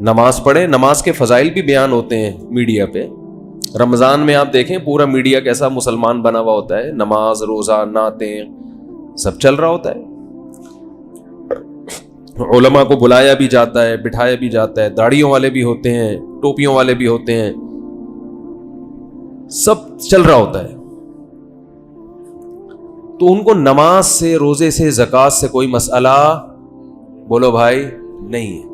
نماز پڑھیں. نماز کے فضائل بھی بیان ہوتے ہیں میڈیا پہ. رمضان میں آپ دیکھیں پورا میڈیا کیسا مسلمان بنا ہوا ہوتا ہے, نماز, روزہ, نعتیں سب چل رہا ہوتا ہے. علماء کو بلایا بھی جاتا ہے, بٹھایا بھی جاتا ہے, داڑھیوں والے بھی ہوتے ہیں, ٹوپیوں والے بھی ہوتے ہیں, سب چل رہا ہوتا ہے. تو ان کو نماز سے, روزے سے, زکوٰۃ سے کوئی مسئلہ بولو بھائی نہیں ہے.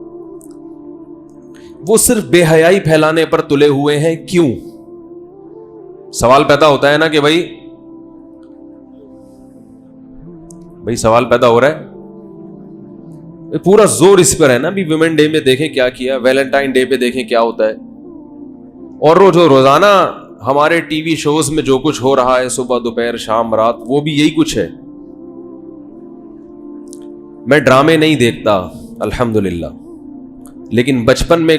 وہ صرف بے حیائی پھیلانے پر تلے ہوئے ہیں. کیوں؟ سوال پیدا ہوتا ہے نا کہ بھائی سوال پیدا ہو رہا ہے, پورا زور اس پر ہے نا. بھی ویمن ڈے میں دیکھیں کیا کیا, ویلنٹائن ڈے پہ دیکھیں کیا ہوتا ہے, اور جو روزانہ ہمارے ٹی وی شوز میں جو کچھ ہو رہا ہے صبح دوپہر شام رات, وہ بھی یہی کچھ ہے. میں ڈرامے نہیں دیکھتا الحمدللہ, لیکن بچپن میں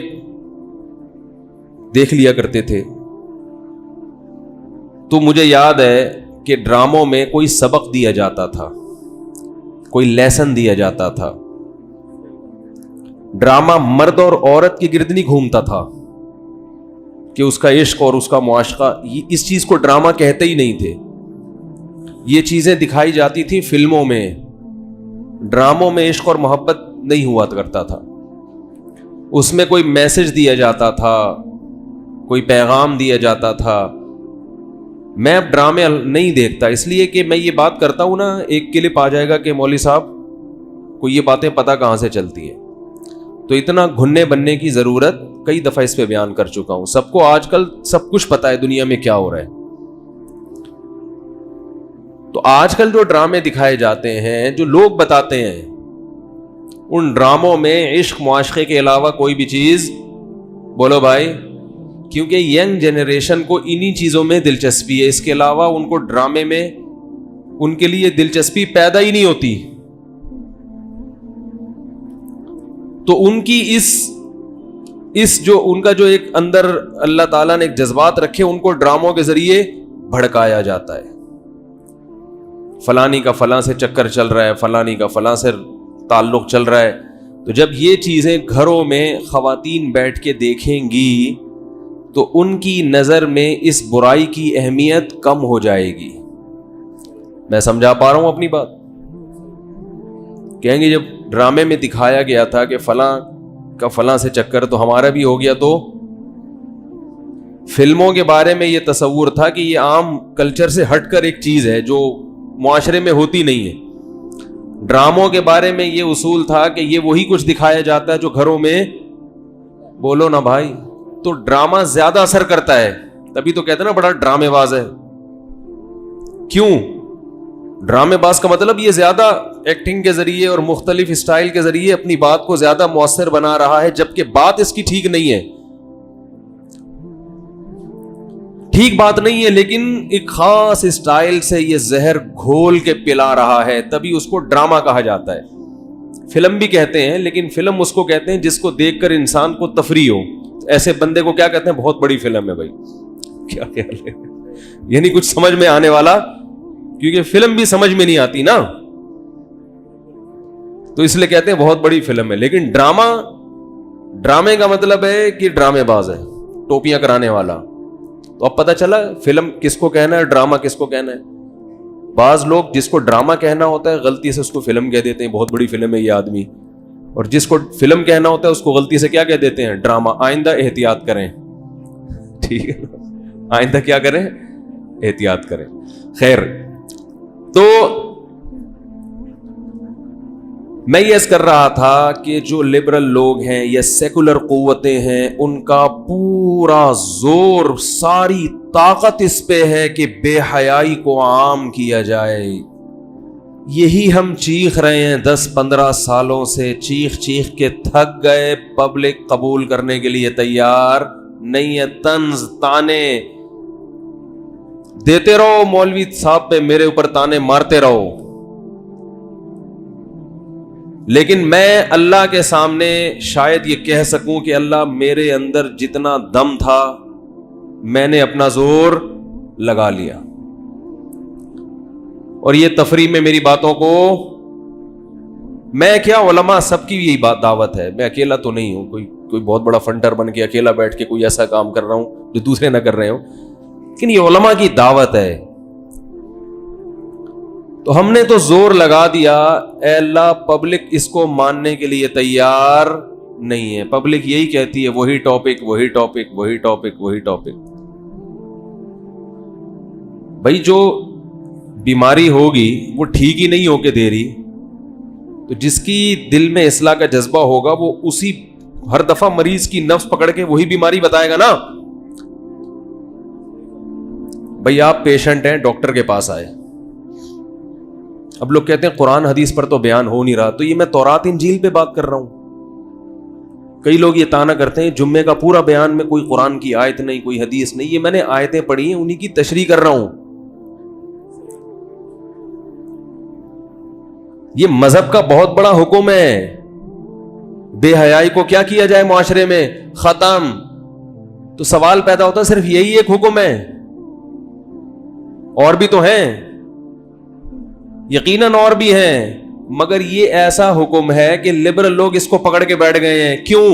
دیکھ لیا کرتے تھے. تو مجھے یاد ہے کہ ڈراموں میں کوئی سبق دیا جاتا تھا, کوئی لیسن دیا جاتا تھا. ڈرامہ مرد اور عورت کی گرد نہیں گھومتا تھا کہ اس کا عشق اور اس کا معاشقہ, اس چیز کو ڈرامہ کہتے ہی نہیں تھے. یہ چیزیں دکھائی جاتی تھی فلموں میں. ڈراموں میں عشق اور محبت نہیں ہوا کرتا تھا. اس میں کوئی میسج دیا جاتا تھا, کوئی پیغام دیا جاتا تھا. میں اب ڈرامے نہیں دیکھتا, اس لیے کہ میں یہ بات کرتا ہوں نا, ایک کلپ آ جائے گا کہ مولوی صاحب کو یہ باتیں پتہ کہاں سے چلتی ہیں. تو اتنا گھننے بننے کی ضرورت کئی دفعہ اس پہ بیان کر چکا ہوں. سب کو آج کل سب کچھ پتا ہے دنیا میں کیا ہو رہا ہے. تو آج کل جو ڈرامے دکھائے جاتے ہیں, جو لوگ بتاتے ہیں, ان ڈراموں میں عشق معاشقے کے علاوہ کوئی بھی چیز بولو بھائی, کیونکہ ینگ جنریشن کو انہی چیزوں میں دلچسپی ہے. اس کے علاوہ ان کو ڈرامے میں ان کے لیے دلچسپی پیدا ہی نہیں ہوتی. تو ان کی اس جو ان کا جو ایک اندر اللہ تعالیٰ نے ایک جذبات رکھے, ان کو ڈراموں کے ذریعے بھڑکایا جاتا ہے. فلانی کا فلاں سے چکر چل رہا ہے, فلانی کا فلاں سے تعلق چل رہا ہے. تو جب یہ چیزیں گھروں میں خواتین بیٹھ کے دیکھیں گی تو ان کی نظر میں اس برائی کی اہمیت کم ہو جائے گی. میں سمجھا پا رہا ہوں اپنی بات؟ کہیں گے جب ڈرامے میں دکھایا گیا تھا کہ فلاں کا فلاں سے چکر تو ہمارا بھی ہو گیا. تو فلموں کے بارے میں یہ تصور تھا کہ یہ عام کلچر سے ہٹ کر ایک چیز ہے جو معاشرے میں ہوتی نہیں ہے. ڈراموں کے بارے میں یہ اصول تھا کہ یہ وہی کچھ دکھایا جاتا ہے جو گھروں میں بولو نا بھائی. تو ڈرامہ زیادہ اثر کرتا ہے, تبھی تو کہتے ہیں نا بڑا ڈرامے باز ہے. کیوں؟ ڈرامے باز کا مطلب یہ زیادہ ایکٹنگ کے ذریعے اور مختلف اسٹائل کے ذریعے اپنی بات کو زیادہ مؤثر بنا رہا ہے, جبکہ بات اس کی ٹھیک نہیں ہے. ٹھیک بات نہیں ہے, لیکن ایک خاص اسٹائل سے یہ زہر گھول کے پلا رہا ہے, تبھی اس کو ڈرامہ کہا جاتا ہے. فلم بھی کہتے ہیں, لیکن فلم اس کو کہتے ہیں جس کو دیکھ کر انسان کو تفریح ہو. ایسے بندے کو کیا کہتے ہیں؟ بہت بڑی فلم ہے بھائی. کیا خیال ہے؟ یعنی کچھ سمجھ میں آنے والا, کیونکہ فلم بھی سمجھ میں نہیں آتی نا, تو اس لیے کہتے ہیں بہت بڑی فلم ہے. لیکن ڈرامے کا مطلب ہے کہ ڈرامے باز ہے, ٹوپیاں کرانے والا. تو اب پتہ چلا فلم کس کو کہنا ہے, ڈرامہ کس کو کہنا ہے. بعض لوگ جس کو ڈرامہ کہنا ہوتا ہے غلطی سے اس کو فلم کہہ دیتے ہیں, بہت بڑی فلم ہے یہ آدمی. اور جس کو فلم کہنا ہوتا ہے اس کو غلطی سے کیا کہہ دیتے ہیں؟ ڈرامہ. آئندہ احتیاط کریں, ٹھیک ہے, آئندہ کیا کریں؟ احتیاط کریں. خیر, تو میں یہ کر رہا تھا کہ جو لبرل لوگ ہیں یا سیکولر قوتیں ہیں, ان کا پورا زور, ساری طاقت اس پہ ہے کہ بے حیائی کو عام کیا جائے. یہی ہم چیخ رہے ہیں 10-15 سالوں سے, چیخ چیخ کے تھک گئے. پبلک قبول کرنے کے لیے تیار نہیں ہے. طنز تانے دیتے رہو مولوی صاحب پہ, میرے اوپر تانے مارتے رہو, لیکن میں اللہ کے سامنے شاید یہ کہہ سکوں کہ اللہ میرے اندر جتنا دم تھا میں نے اپنا زور لگا لیا, اور یہ تفریح میں میری باتوں کو میں کیا علماء سب کی یہی بات دعوت ہے, میں اکیلا تو نہیں ہوں, کوئی بہت بڑا فنٹر بن کے اکیلا بیٹھ کے کوئی ایسا کام کر رہا ہوں جو دوسرے نہ کر رہے ہوں, لیکن یہ علماء کی دعوت ہے. تو ہم نے تو زور لگا دیا, اے اللہ پبلک اس کو ماننے کے لیے تیار نہیں ہے, پبلک یہی کہتی ہے وہی ٹاپک وہی ٹاپک وہی ٹاپک وہی ٹاپک. بھائی جو بیماری ہوگی وہ ٹھیک ہی نہیں ہو کے دے رہی, تو جس کی دل میں اصلاح کا جذبہ ہوگا وہ اسی ہر دفعہ مریض کی نفس پکڑ کے وہی بیماری بتائے گا نا. بھائی آپ پیشنٹ ہیں, ڈاکٹر کے پاس آئے, اب لوگ کہتے ہیں قرآن حدیث پر تو بیان ہو نہیں رہا, تو یہ میں تورات انجیل پہ بات کر رہا ہوں. کئی لوگ یہ طعنہ کرتے ہیں جمعے کا پورا بیان میں کوئی قرآن کی آیت نہیں, کوئی حدیث نہیں, یہ میں نے آیتیں پڑھی ہیں, انہی کی تشریح کر رہا ہوں. یہ مذہب کا بہت بڑا حکم ہے, بے حیائی کو کیا کیا جائے معاشرے میں, ختم. تو سوال پیدا ہوتا ہے صرف یہی ایک حکم ہے, اور بھی تو ہیں, یقیناً اور بھی ہیں, مگر یہ ایسا حکم ہے کہ لبرل لوگ اس کو پکڑ کے بیٹھ گئے ہیں. کیوں؟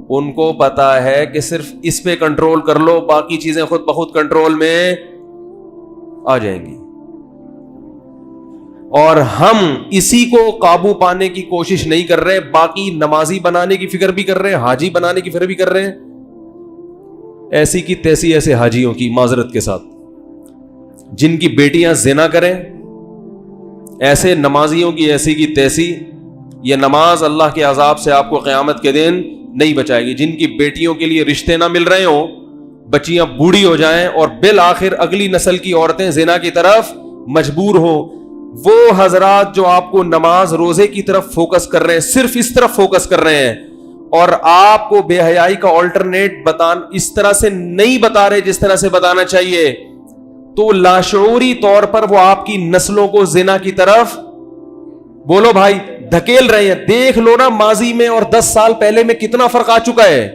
ان کو پتا ہے کہ صرف اس پہ کنٹرول کر لو, باقی چیزیں خود بخود کنٹرول میں آ جائیں گی. اور ہم اسی کو قابو پانے کی کوشش نہیں کر رہے, باقی نمازی بنانے کی فکر بھی کر رہے ہیں, حاجی بنانے کی فکر بھی کر رہے ہیں. ایسی کی تیسی ایسے حاجیوں کی, معذرت کے ساتھ, جن کی بیٹیاں زنا کریں, ایسے نمازیوں کی ایسی کی تیسی. یہ نماز اللہ کے عذاب سے آپ کو قیامت کے دن نہیں بچائے گی. جن کی بیٹیوں کے لیے رشتے نہ مل رہے ہوں, بچیاں بوڑھی ہو جائیں اور بالآخر اگلی نسل کی عورتیں زنا کی طرف مجبور ہوں, وہ حضرات جو آپ کو نماز روزے کی طرف فوکس کر رہے ہیں, صرف اس طرف فوکس کر رہے ہیں, اور آپ کو بے حیائی کا آلٹرنیٹ اس طرح سے نہیں بتا رہے جس طرح سے بتانا چاہیے, تو لاشعوری طور پر وہ آپ کی نسلوں کو زنا کی طرف, بولو بھائی, دھکیل رہے ہیں. دیکھ لو نا ماضی میں اور 10 سال پہلے میں کتنا فرق آ چکا ہے.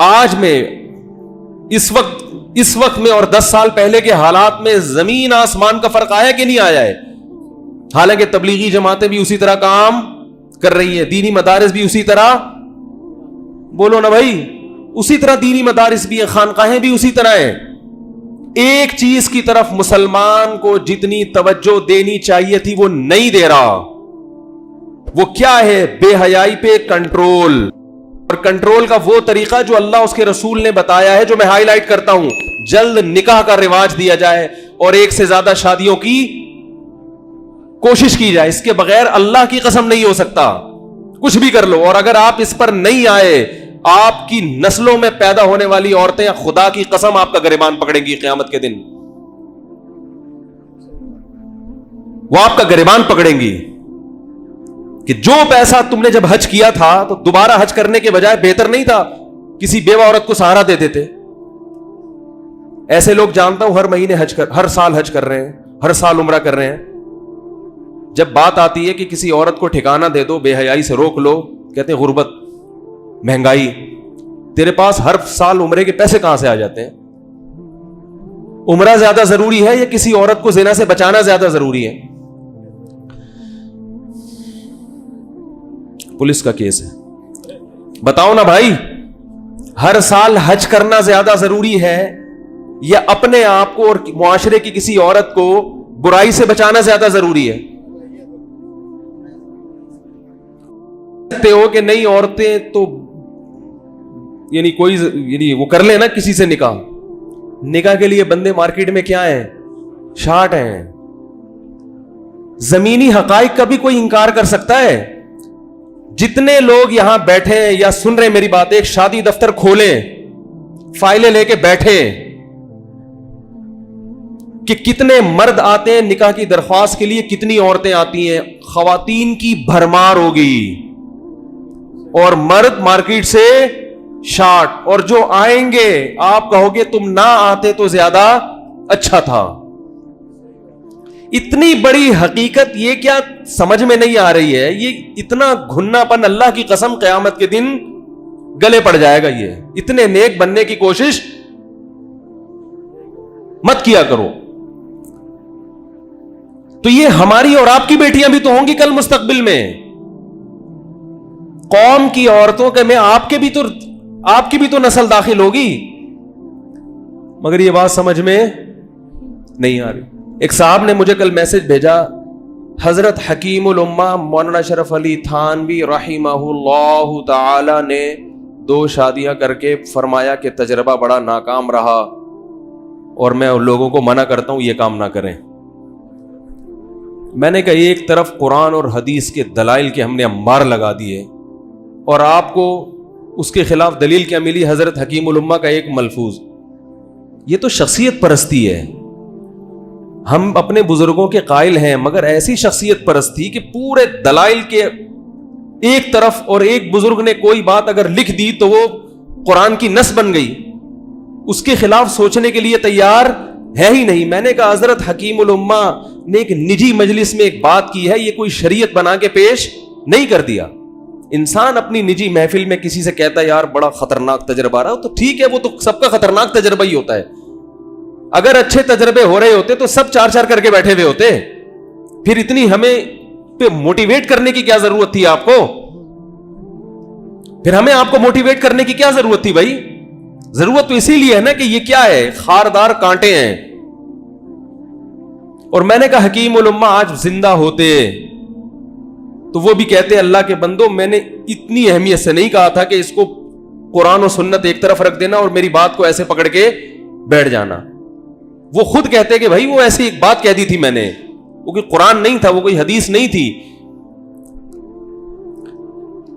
آج میں اس وقت میں اور 10 سال پہلے کے حالات میں زمین آسمان کا فرق آیا کہ نہیں آیا ہے. حالانکہ تبلیغی جماعتیں بھی اسی طرح کام کر رہی ہیں, دینی مدارس بھی اسی طرح, بولو نا بھائی, اسی طرح دینی مدارس بھی ہیں, خانقاہیں بھی اسی طرح ہیں. ایک چیز کی طرف مسلمان کو جتنی توجہ دینی چاہیے تھی وہ نہیں دے رہا. وہ کیا ہے؟ بے حیائی پہ کنٹرول. اور کنٹرول کا وہ طریقہ جو اللہ اس کے رسول نے بتایا ہے, جو میں ہائی لائٹ کرتا ہوں, جلد نکاح کا رواج دیا جائے اور ایک سے زیادہ شادیوں کی کوشش کی جائے. اس کے بغیر اللہ کی قسم نہیں ہو سکتا, کچھ بھی کر لو. اور اگر آپ اس پر نہیں آئے, آپ کی نسلوں میں پیدا ہونے والی عورتیں خدا کی قسم آپ کا گریبان پکڑیں گی قیامت کے دن, وہ آپ کا گریبان پکڑیں گی کہ جو پیسہ تم نے جب حج کیا تھا تو دوبارہ حج کرنے کے بجائے بہتر نہیں تھا کسی بیوہ عورت کو سہارا دے دیتے. ایسے لوگ جانتا ہوں ہر مہینے ہر سال حج کر رہے ہیں, ہر سال عمرہ کر رہے ہیں. جب بات آتی ہے کہ کسی عورت کو ٹھکانہ دے دو, بے حیائی سے روک لو, کہتے ہیں غربت, مہنگائی, تیرے پاس ہر سال عمرے کے پیسے کہاں سے آ جاتے ہیں؟ عمرہ زیادہ ضروری ہے یا کسی عورت کو زنا سے بچانا زیادہ ضروری ہے؟ پولیس کا کیس ہے, بتاؤ نا بھائی, ہر سال حج کرنا زیادہ ضروری ہے یا اپنے آپ کو اور معاشرے کی کسی عورت کو برائی سے بچانا زیادہ ضروری ہے؟ کہتے ہو کہ نہیں عورتیں تو یعنی وہ کر لیں نا کسی سے نکاح. نکاح کے لیے بندے مارکیٹ میں کیا ہیں؟ شارٹ ہیں. زمینی حقائق کا بھی کوئی انکار کر سکتا ہے؟ جتنے لوگ یہاں بیٹھے ہیں یا سن رہے میری بات, ایک شادی دفتر کھولیں, فائلیں لے کے بیٹھے کہ کتنے مرد آتے ہیں نکاح کی درخواست کے لیے, کتنی عورتیں آتی ہیں. خواتین کی بھرمار ہوگی اور مرد مارکیٹ سے شارٹ, اور جو آئیں گے آپ کہو گے تم نہ آتے تو زیادہ اچھا تھا. اتنی بڑی حقیقت یہ کیا سمجھ میں نہیں آ رہی ہے؟ یہ اتنا گھننا پن اللہ کی قسم قیامت کے دن گلے پڑ جائے گا. یہ اتنے نیک بننے کی کوشش مت کیا کرو. تو یہ ہماری اور آپ کی بیٹیاں بھی تو ہوں گی کل مستقبل میں. قوم کی عورتوں کے میں آپ کی بھی تو نسل داخل ہوگی. مگر یہ بات سمجھ میں نہیں آ رہی. ایک صاحب نے مجھے کل میسج بھیجا, حضرت حکیم الامہ مولانا شرف علی تھانوی رحمہ اللہ تعالی نے 2 شادیاں کر کے فرمایا کہ تجربہ بڑا ناکام رہا, اور میں ان لوگوں کو منع کرتا ہوں یہ کام نہ کریں. میں نے کہا ایک طرف قرآن اور حدیث کے دلائل کے ہم نے انبار لگا دیے, اور آپ کو اس کے خلاف دلیل کیا ملی؟ حضرت حکیم الامہ کا ایک ملفوظ. یہ تو شخصیت پرستی ہے. ہم اپنے بزرگوں کے قائل ہیں, مگر ایسی شخصیت پرستی کہ پورے دلائل کے ایک طرف, اور ایک بزرگ نے کوئی بات اگر لکھ دی تو وہ قرآن کی نص بن گئی, اس کے خلاف سوچنے کے لیے تیار ہے ہی نہیں. میں نے کہا حضرت حکیم الامہ نے ایک نجی مجلس میں ایک بات کی ہے, یہ کوئی شریعت بنا کے پیش نہیں کر دیا. انسان اپنی نجی محفل میں کسی سے کہتا ہے یار بڑا خطرناک تجربہ رہا, تو ٹھیک ہے, وہ تو سب کا خطرناک تجربہ ہی ہوتا ہے. اگر اچھے تجربے ہو رہے ہوتے تو سب 4 کر کے بیٹھے ہوئے ہوتے. پھر اتنی ہمیں پہ موٹیویٹ کرنے کی کیا ضرورت تھی آپ کو؟ پھر ہمیں آپ کو موٹیویٹ کرنے کی کیا ضرورت تھی بھائی؟ ضرورت تو اسی لیے ہے نا کہ یہ کیا ہے, خاردار کانٹے ہیں. اور میں نے کہا حکیم الامہ آج زندہ ہوتے تو وہ بھی کہتے اللہ کے بندو, میں نے اتنی اہمیت سے نہیں کہا تھا کہ اس کو قرآن و سنت ایک طرف رکھ دینا اور میری بات کو ایسے پکڑ کے بیٹھ جانا. وہ خود کہتے کہ بھائی وہ ایسی ایک بات کہہ دی تھی میں نے, وہ کوئی قرآن نہیں تھا, وہ کوئی حدیث نہیں تھی.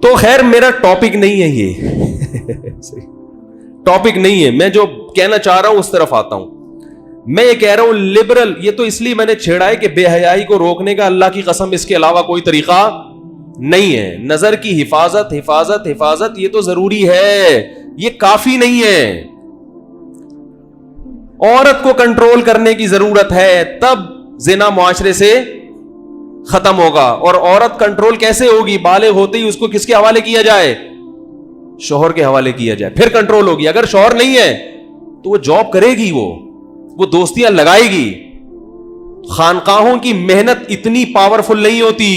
تو خیر میرا ٹاپک نہیں ہے یہ ٹاپک نہیں ہے. میں جو کہنا چاہ رہا ہوں اس طرف آتا ہوں. میں یہ کہہ رہا ہوں لبرل, یہ تو اس لیے میں نے چھیڑا ہے کہ بے حیائی کو روکنے کا اللہ کی قسم اس کے علاوہ کوئی طریقہ نہیں ہے. نظر کی حفاظت حفاظت حفاظت یہ تو ضروری ہے, یہ کافی نہیں ہے. عورت کو کنٹرول کرنے کی ضرورت ہے, تب زنا معاشرے سے ختم ہوگا. اور عورت کنٹرول کیسے ہوگی؟ بالغ ہوتے ہی اس کو کس کے حوالے کیا جائے؟ شوہر کے حوالے کیا جائے, پھر کنٹرول ہوگی. اگر شوہر نہیں ہے تو وہ جاب کرے گی, وہ دوستیاں لگائے گی. خانقاہوں کی محنت اتنی پاورفل نہیں ہوتی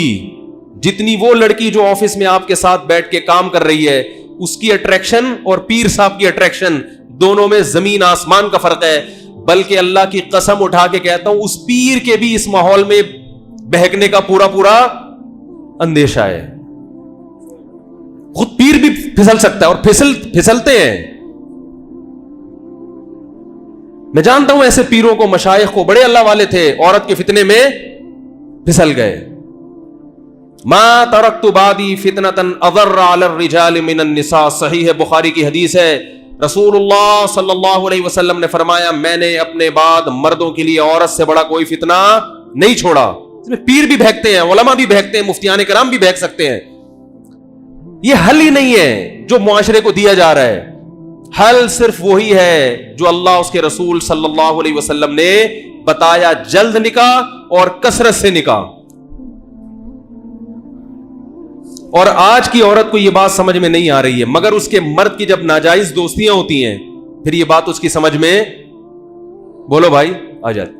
جتنی وہ لڑکی جو آفس میں آپ کے ساتھ بیٹھ کے کام کر رہی ہے, اس کی اٹریکشن اور پیر صاحب کی اٹریکشن دونوں میں زمین آسمان کا فرق ہے. بلکہ اللہ کی قسم اٹھا کے کہتا ہوں اس پیر کے بھی اس ماحول میں بہکنے کا پورا اندیشہ ہے. خود پیر بھی پھسل سکتا ہے, اور پھسلتے ہیں. میں جانتا ہوں ایسے پیروں کو, مشائخ کو, بڑے اللہ والے تھے, عورت کے فتنے میں پھسل گئے. ما ترکت بعدی فتنة اضر علی الرجال من النساء, صحیح ہے بخاری کی حدیث ہے. رسول اللہ صلی اللہ علیہ وسلم نے فرمایا میں نے اپنے بعد مردوں کے لیے عورت سے بڑا کوئی فتنہ نہیں چھوڑا. اس میں پیر بھی بہکتے ہیں, علماء بھی بہکتے ہیں, مفتیان کرام بھی بہک سکتے ہیں. یہ حل ہی نہیں ہے جو معاشرے کو دیا جا رہا ہے. حل صرف وہی ہے جو اللہ اس کے رسول صلی اللہ علیہ وسلم نے بتایا, جلد نکاح اور کثرت سے نکاح. اور آج کی عورت کو یہ بات سمجھ میں نہیں آ رہی ہے, مگر اس کے مرد کی جب ناجائز دوستیاں ہوتی ہیں پھر یہ بات اس کی سمجھ میں, بولو بھائی, آ جاتی.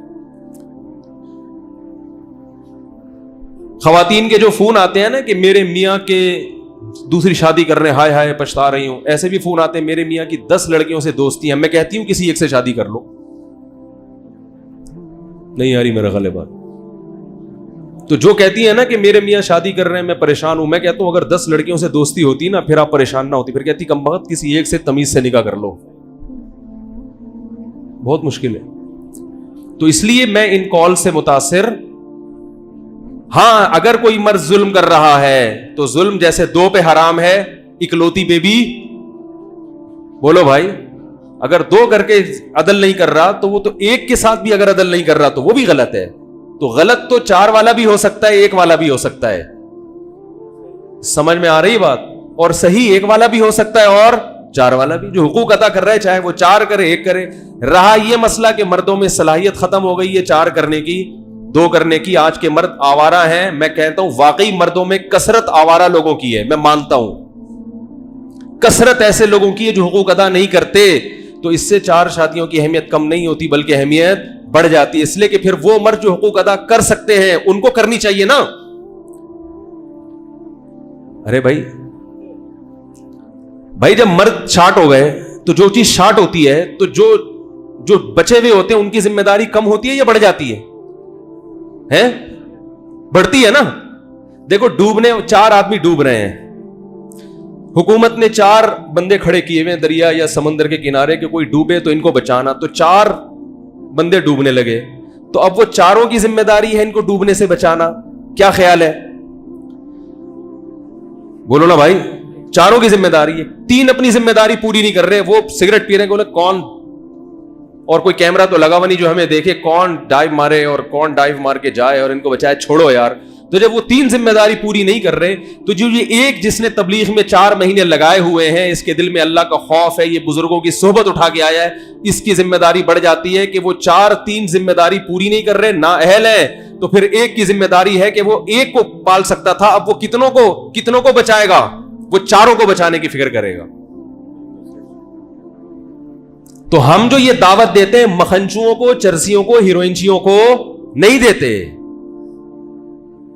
خواتین کے جو فون آتے ہیں نا کہ میرے میاں کے دوسری شادی کر رہے ہیں, ہائے ہائے پچھتا رہی ہوں, ایسے بھی فون آتے ہیں میرے میاں کی 10 لڑکیوں سے دوستی ہیں, میں کہتی ہوں کسی ایک سے شادی کر لو. نہیں آ رہی میرا غلط بات. تو جو کہتی ہے نا کہ میرے میاں شادی کر رہے ہیں میں پریشان ہوں, میں کہتا ہوں اگر 10 لڑکیوں سے دوستی ہوتی نا پھر آپ پریشان نہ ہوتی. پھر کہتی کم بخت کسی ایک سے تمیز سے نکاح کر لو, بہت مشکل ہے. تو اس لیے میں ان کال سے متاثر. ہاں اگر کوئی مرد ظلم کر رہا ہے تو ظلم جیسے 2 پہ حرام ہے, اکلوتی پہ بھی, بولو بھائی, اگر 2 کر کے عدل نہیں کر رہا تو وہ تو ایک کے ساتھ بھی اگر عدل نہیں کر رہا تو وہ بھی غلط ہے. تو غلط تو 4 والا بھی ہو سکتا ہے, 1 والا بھی ہو سکتا ہے. سمجھ میں آ رہی بات؟ اور صحیح 1 والا بھی ہو سکتا ہے اور 4 والا بھی, جو حقوق ادا کر رہا ہے چاہے وہ 4 کرے 1 کرے. رہا یہ مسئلہ کہ مردوں میں صلاحیت ختم ہو گئی ہے 4 کرنے کی 2 کرنے کی, آج کے مرد آوارہ ہیں. میں کہتا ہوں واقعی مردوں میں کثرت آوارہ لوگوں کی ہے, میں مانتا ہوں کثرت ایسے لوگوں کی ہے جو حقوق ادا نہیں کرتے. تو اس سے 4 شادیوں کی اہمیت کم نہیں ہوتی بلکہ اہمیت بڑھ جاتی ہے، اس لیے کہ پھر وہ مرد جو حقوق ادا کر سکتے ہیں ان کو کرنی چاہیے نا. ارے بھائی جب مرد شارٹ ہو گئے تو جو چیز شارٹ ہوتی ہے تو جو بچے ہوئے ہوتے ہیں ان کی ذمہ داری کم ہوتی ہے یا بڑھ جاتی ہے؟ بڑھتی ہے نا. دیکھو ڈوبنے 4 آدمی ڈوب رہے ہیں، حکومت نے 4 بندے کھڑے کیے ہوئے دریا یا سمندر کے کنارے کہ کوئی ڈوبے تو ان کو بچانا، تو 4 بندے ڈوبنے لگے، تو اب وہ چاروں کی ذمہ داری ہے ان کو ڈوبنے سے بچانا. کیا خیال ہے؟ بولو نا بھائی، چاروں کی ذمہ داری ہے. 3 اپنی ذمہ داری پوری نہیں کر رہے، وہ سگریٹ پی رہے ہیں، بولے کون، اور کوئی کیمرہ تو لگا ہوا نہیں جو ہمیں دیکھے کون ڈائیو مارے اور کون ڈائیو مار کے جائے اور ان کو بچائے. چھوڑو یار. تو جب وہ 3 ذمہ داری پوری نہیں کر رہے تو جو یہ ایک جس نے تبلیغ میں 4 مہینے لگائے ہوئے ہیں، اس کے دل میں اللہ کا خوف ہے، یہ بزرگوں کی صحبت اٹھا کے آیا ہے، اس کی ذمہ داری بڑھ جاتی ہے کہ وہ 3 ذمہ داری پوری نہیں کر رہے، نااہل ہیں. تو پھر ایک کی ذمہ داری ہے کہ وہ ایک کو پال سکتا تھا، اب وہ کتنوں کو بچائے گا؟ وہ 4 کو بچانے کی فکر کرے گا. تو ہم جو یہ دعوت دیتے ہیں مکھنچوؤں کو، چرسیوں کو، ہیروئنچیوں کو نہیں دیتے،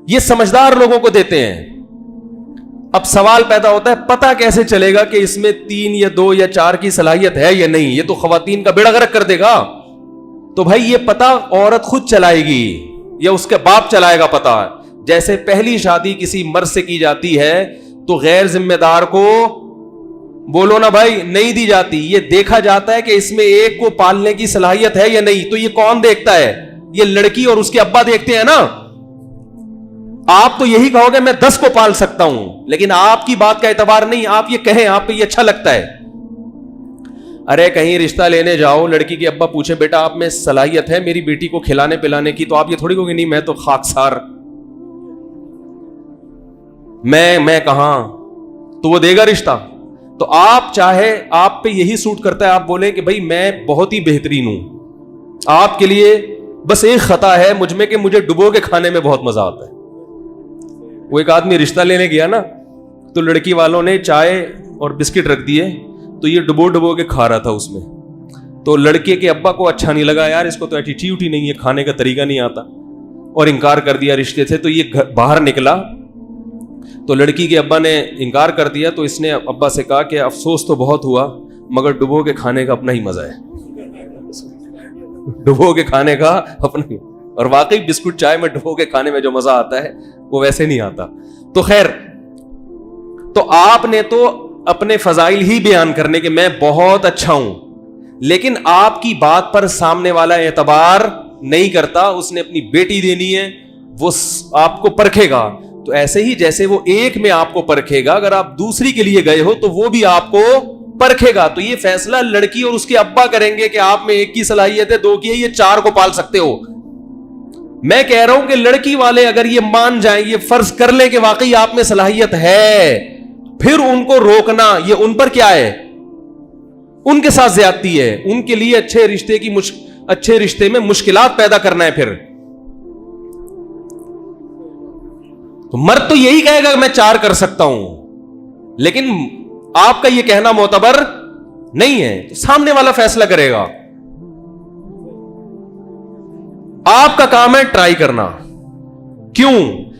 یہ سمجھدار لوگوں کو دیتے ہیں. اب سوال پیدا ہوتا ہے پتہ کیسے چلے گا کہ اس میں 3 یا 2 یا 4 کی صلاحیت ہے یا نہیں؟ یہ تو خواتین کا بیڑا غرق کر دے گا. تو بھائی یہ پتہ عورت خود چلائے گی یا اس کے باپ چلائے گا پتہ. جیسے پہلی شادی کسی مرد سے کی جاتی ہے تو غیر ذمہ دار کو بولو نا بھائی نہیں دی جاتی، یہ دیکھا جاتا ہے کہ اس میں ایک کو پالنے کی صلاحیت ہے یا نہیں. تو یہ کون دیکھتا ہے؟ یہ لڑکی اور اس کے ابا دیکھتے ہیں نا. آپ تو یہی کہو گے میں 10 کو پال سکتا ہوں، لیکن آپ کی بات کا اعتبار نہیں، آپ یہ کہیں آپ پہ یہ اچھا لگتا ہے. ارے کہیں رشتہ لینے جاؤ، لڑکی کے ابا پوچھیں بیٹا آپ میں صلاحیت ہے میری بیٹی کو کھلانے پلانے کی، تو آپ یہ تھوڑی کہو گے نہیں میں تو خاکسار، میں کہاں، تو وہ دے گا رشتہ. تو آپ چاہے آپ پہ یہی سوٹ کرتا ہے، آپ بولیں کہ بھائی میں بہت ہی بہترین ہوں، آپ کے لیے بس ایک خطا ہے مجھ میں کہ مجھے ڈبو کے کھانے میں بہت مزہ آتا ہے. وہ ایک آدمی رشتہ لینے گیا نا تو لڑکی والوں نے چائے اور بسکٹ رکھ دیے تو یہ ڈبو کے کھا رہا تھا اس میں. تو لڑکے کے ابا کو اچھا نہیں لگا، یار اس کو تو ایٹیٹیوڈ ہی نہیں ہے، کھانے کا طریقہ نہیں آتا، اور انکار کر دیا. رشتے تھے تو یہ باہر نکلا تو لڑکی کے ابا نے انکار کر دیا، تو اس نے ابا سے کہا کہ افسوس تو بہت ہوا مگر ڈبو کے کھانے کا اپنا ہی مزہ ہے، ڈبو کے کھانے کا اپنا ہی. اور واقعی بسکٹ چائے میں ڈبو کے کھانے میں جو مزہ آتا ہے وہ ویسے نہیں آتا. تو خیر، تو آپ نے تو اپنے فضائل ہی بیان کرنے کہ میں بہت اچھا ہوں، لیکن آپ کی بات پر سامنے والا اعتبار نہیں کرتا. اس نے اپنی بیٹی دینی ہے، وہ آپ کو پرکھے گا. تو ایسے ہی جیسے وہ ایک میں آپ کو پرکھے گا، اگر آپ دوسری کے لیے گئے ہو تو وہ بھی آپ کو پرکھے گا. تو یہ فیصلہ لڑکی اور اس کے ابا کریں گے کہ آپ میں 1 کی صلاحیت ہے، 2 کی ہے، یہ 4 کو پال سکتے ہو. میں کہہ رہا ہوں کہ لڑکی والے اگر یہ مان جائیں، یہ فرض کر لیں کہ واقعی آپ میں صلاحیت ہے، پھر ان کو روکنا یہ ان پر کیا ہے؟ ان کے ساتھ زیادتی ہے. ان کے لیے اچھے رشتے میں مشکلات پیدا کرنا ہے. پھر تو مرد تو یہی کہے گا کہ میں 4 کر سکتا ہوں، لیکن آپ کا یہ کہنا معتبر نہیں ہے. تو سامنے والا فیصلہ کرے گا. آپ کا کام ہے ٹرائی کرنا. کیوں؟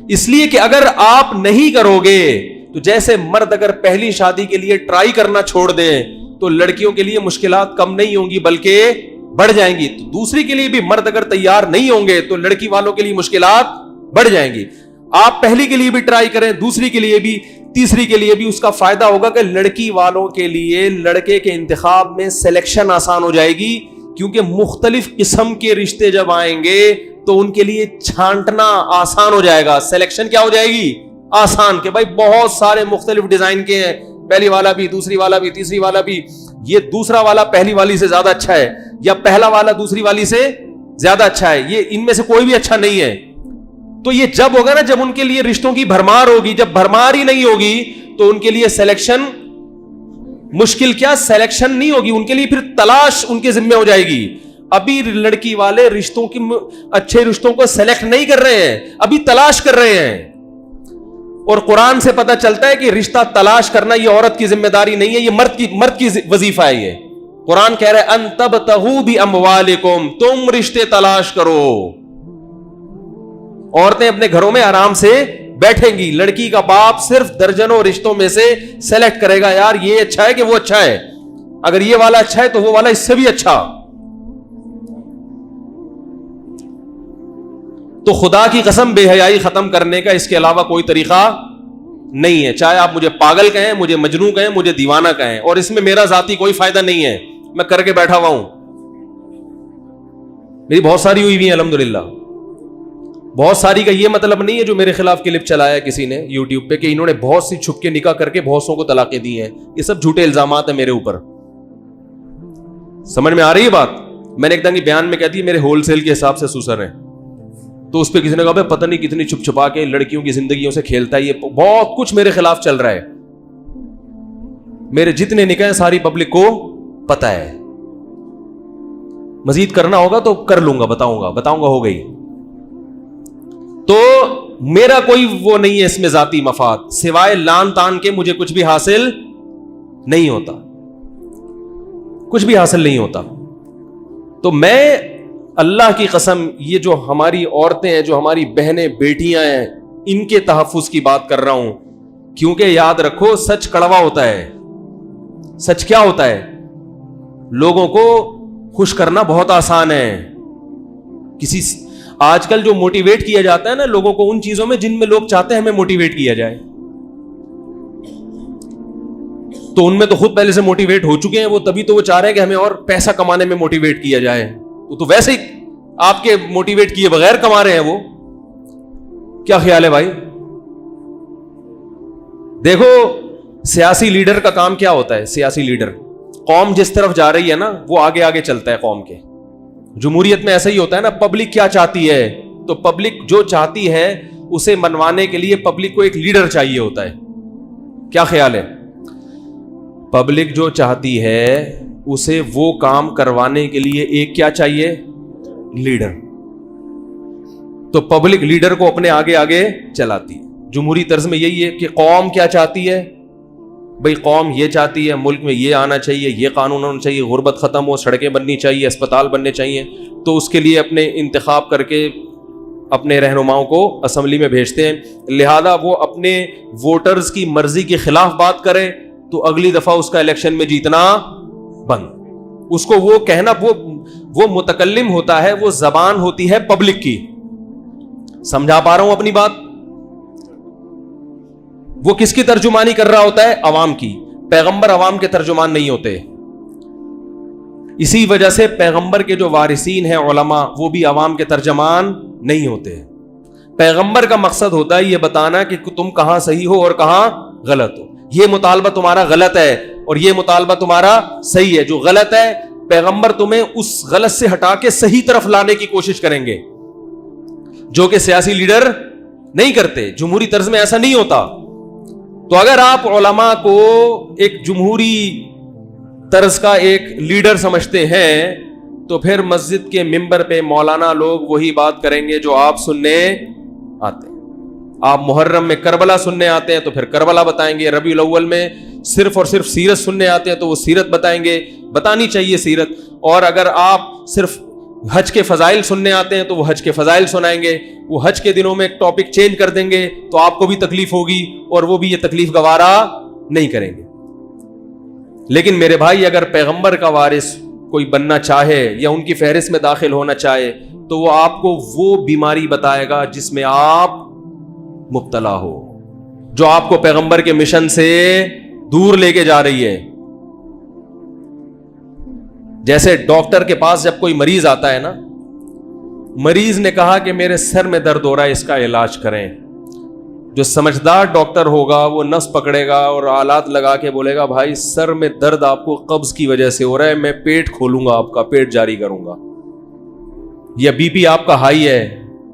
اس لیے کہ اگر آپ نہیں کرو گے تو جیسے مرد اگر پہلی شادی کے لیے ٹرائی کرنا چھوڑ دیں تو لڑکیوں کے لیے مشکلات کم نہیں ہوں گی بلکہ بڑھ جائیں گی. تو دوسری کے لیے بھی مرد اگر تیار نہیں ہوں گے تو لڑکی والوں کے لیے مشکلات بڑھ جائیں گی. آپ پہلی کے لیے بھی ٹرائی کریں، دوسری کے لیے بھی، تیسری کے لیے بھی. اس کا فائدہ ہوگا کہ لڑکی والوں کے لیے لڑکے کے انتخاب میں سلیکشن آسان ہو جائے گی، کیونکہ مختلف قسم کے رشتے جب آئیں گے تو ان کے لیے چھانٹنا آسان ہو جائے گا. سلیکشن کیا ہو جائے گی؟ آسان. کہ بھائی بہت سارے مختلف ڈیزائن کے ہیں، پہلی والا بھی، دوسری والا بھی، تیسری والا بھی، یہ دوسرا والا پہلی والی سے زیادہ اچھا ہے، یا پہلا والا دوسری والی سے زیادہ اچھا ہے، یہ ان میں سے کوئی بھی اچھا نہیں ہے. تو یہ جب ہوگا نا جب ان کے لیے رشتوں کی بھرمار ہوگی. جب بھرمار ہی نہیں ہوگی تو ان کے لیے سلیکشن مشکل، کیا سلیکشن نہیں ہوگی ان کے لیے، پھر تلاش ان کے ذمہ ہو جائے گی. ابھی لڑکی والے رشتوں کی اچھے رشتوں کو سلیکٹ نہیں کر رہے ہیں، ابھی تلاش کر رہے ہیں. اور قرآن سے پتہ چلتا ہے کہ رشتہ تلاش کرنا یہ عورت کی ذمہ داری نہیں ہے، یہ مرد کی وظیفہ ہے. یہ قرآن کہہ رہا ہے ان تبتغوا باموالکم، تم رشتے تلاش کرو. عورتیں اپنے گھروں میں آرام سے بیٹھیں گی، لڑکی کا باپ صرف درجنوں رشتوں میں سے سلیکٹ کرے گا، یار یہ اچھا ہے کہ وہ اچھا ہے، اگر یہ والا اچھا ہے تو وہ والا اس سے بھی اچھا. تو خدا کی قسم بے حیائی ختم کرنے کا اس کے علاوہ کوئی طریقہ نہیں ہے. چاہے آپ مجھے پاگل کہیں، مجھے مجنون کہیں، مجھے دیوانہ کہیں، اور اس میں میرا ذاتی کوئی فائدہ نہیں ہے، میں کر کے بیٹھا ہوا ہوں. میری بہت ساری ہوئی ہیں الحمدللہ. بہت ساری کا یہ مطلب نہیں ہے جو میرے خلاف کلپ چلایا کسی نے یوٹیوب پہ کہ انہوں نے بہت سی چھپ کے نکاح کر کے بہت سو کو طلاقیں دی ہیں. یہ سب جھوٹے الزامات ہیں میرے اوپر. سمجھ میں آ رہی ہے بات؟ میں نے ایک دن بیان میں کہتی میرے ہول سیل کے حساب سے سوسر ہیں، تو اس پہ کسی نے کہا پتہ نہیں کتنی چھپ چھپا کے لڑکیوں کی زندگیوں سے کھیلتا ہے، یہ بہت کچھ میرے خلاف چل رہا ہے. میرے جتنے نکاح ہیں ساری پبلک کو پتہ ہے. مزید کرنا ہوگا تو کر لوں گا، بتاؤں گا ہو گئی. تو میرا کوئی وہ نہیں ہے اس میں ذاتی مفاد، سوائے لان تان کے مجھے کچھ بھی حاصل نہیں ہوتا، کچھ بھی حاصل نہیں ہوتا. تو میں اللہ کی قسم یہ جو ہماری عورتیں ہیں، جو ہماری بہنیں بیٹیاں ہیں، ان کے تحفظ کی بات کر رہا ہوں. کیونکہ یاد رکھو سچ کڑوا ہوتا ہے. سچ کیا ہوتا ہے؟ لوگوں کو خوش کرنا بہت آسان ہے. کسی آج کل جو موٹیویٹ کیا جاتا ہے نا لوگوں کو ان چیزوں میں جن میں لوگ چاہتے ہیں ہمیں موٹیویٹ کیا جائے، تو ان میں تو خود پہلے سے موٹیویٹ ہو چکے ہیں وہ، تبھی تو وہ چاہ رہے ہیں کہ ہمیں اور پیسہ کمانے میں موٹیویٹ کیا جائے. وہ تو ویسے ہی آپ کے موٹیویٹ کیے بغیر کما رہے ہیں. وہ کیا خیال ہے بھائی؟ دیکھو سیاسی لیڈر کا کام کیا ہوتا ہے؟ سیاسی لیڈر قوم جس طرف جا رہی ہے نا وہ آگے آگے چلتا ہے قوم کے. جمہوریت میں ایسا ہی ہوتا ہے نا، پبلک کیا چاہتی ہے تو پبلک جو چاہتی ہے اسے منوانے کے لیے پبلک کو ایک لیڈر چاہیے ہوتا ہے. کیا خیال ہے؟ پبلک جو چاہتی ہے اسے وہ کام کروانے کے لیے ایک کیا چاہیے؟ لیڈر. تو پبلک لیڈر کو اپنے آگے آگے چلاتی ہے. جمہوری طرز میں یہی ہے کہ قوم کیا چاہتی ہے؟ بھئی قوم یہ چاہتی ہے ملک میں یہ آنا چاہیے، یہ قانون ہونا چاہیے، غربت ختم ہو، سڑکیں بننی چاہیے، اسپتال بننے چاہیے. تو اس کے لیے اپنے انتخاب کر کے اپنے رہنماؤں کو اسمبلی میں بھیجتے ہیں. لہذا وہ اپنے ووٹرز کی مرضی کے خلاف بات کرے تو اگلی دفعہ اس کا الیکشن میں جیتنا بند. اس کو وہ کہنا، وہ متکلم ہوتا ہے، وہ زبان ہوتی ہے پبلک کی. سمجھا پا رہا ہوں اپنی بات؟ وہ کس کی ترجمانی کر رہا ہوتا ہے؟ عوام کی. پیغمبر عوام کے ترجمان نہیں ہوتے. اسی وجہ سے پیغمبر کے جو وارثین ہیں علماء، وہ بھی عوام کے ترجمان نہیں ہوتے. پیغمبر کا مقصد ہوتا ہے یہ بتانا کہ تم کہاں صحیح ہو اور کہاں غلط ہو. یہ مطالبہ تمہارا غلط ہے اور یہ مطالبہ تمہارا صحیح ہے. جو غلط ہے پیغمبر تمہیں اس غلط سے ہٹا کے صحیح طرف لانے کی کوشش کریں گے، جو کہ سیاسی لیڈر نہیں کرتے. جمہوری طرز میں ایسا نہیں ہوتا. تو اگر آپ علماء کو ایک جمہوری طرز کا ایک لیڈر سمجھتے ہیں تو پھر مسجد کے ممبر پہ مولانا لوگ وہی بات کریں گے جو آپ سننے آتے ہیں. آپ محرم میں کربلا سننے آتے ہیں تو پھر کربلا بتائیں گے. ربیع الاول میں صرف اور صرف سیرت سننے آتے ہیں تو وہ سیرت بتائیں گے. بتانی چاہیے سیرت. اور اگر آپ صرف حج کے فضائل سننے آتے ہیں تو وہ حج کے فضائل سنائیں گے. وہ حج کے دنوں میں ایک ٹاپک چینج کر دیں گے تو آپ کو بھی تکلیف ہوگی اور وہ بھی یہ تکلیف گوارا نہیں کریں گے. لیکن میرے بھائی اگر پیغمبر کا وارث کوئی بننا چاہے یا ان کی فہرست میں داخل ہونا چاہے تو وہ آپ کو وہ بیماری بتائے گا جس میں آپ مبتلا ہو، جو آپ کو پیغمبر کے مشن سے دور لے کے جا رہی ہے. جیسے ڈاکٹر کے پاس جب کوئی مریض آتا ہے نا، مریض نے کہا کہ میرے سر میں درد ہو رہا ہے، اس کا علاج کریں. جو سمجھدار ڈاکٹر ہوگا وہ نس پکڑے گا اور آلات لگا کے بولے گا بھائی سر میں درد آپ کو قبض کی وجہ سے ہو رہا ہے، میں پیٹ کھولوں گا، آپ کا پیٹ جاری کروں گا. یا بی پی آپ کا ہائی ہے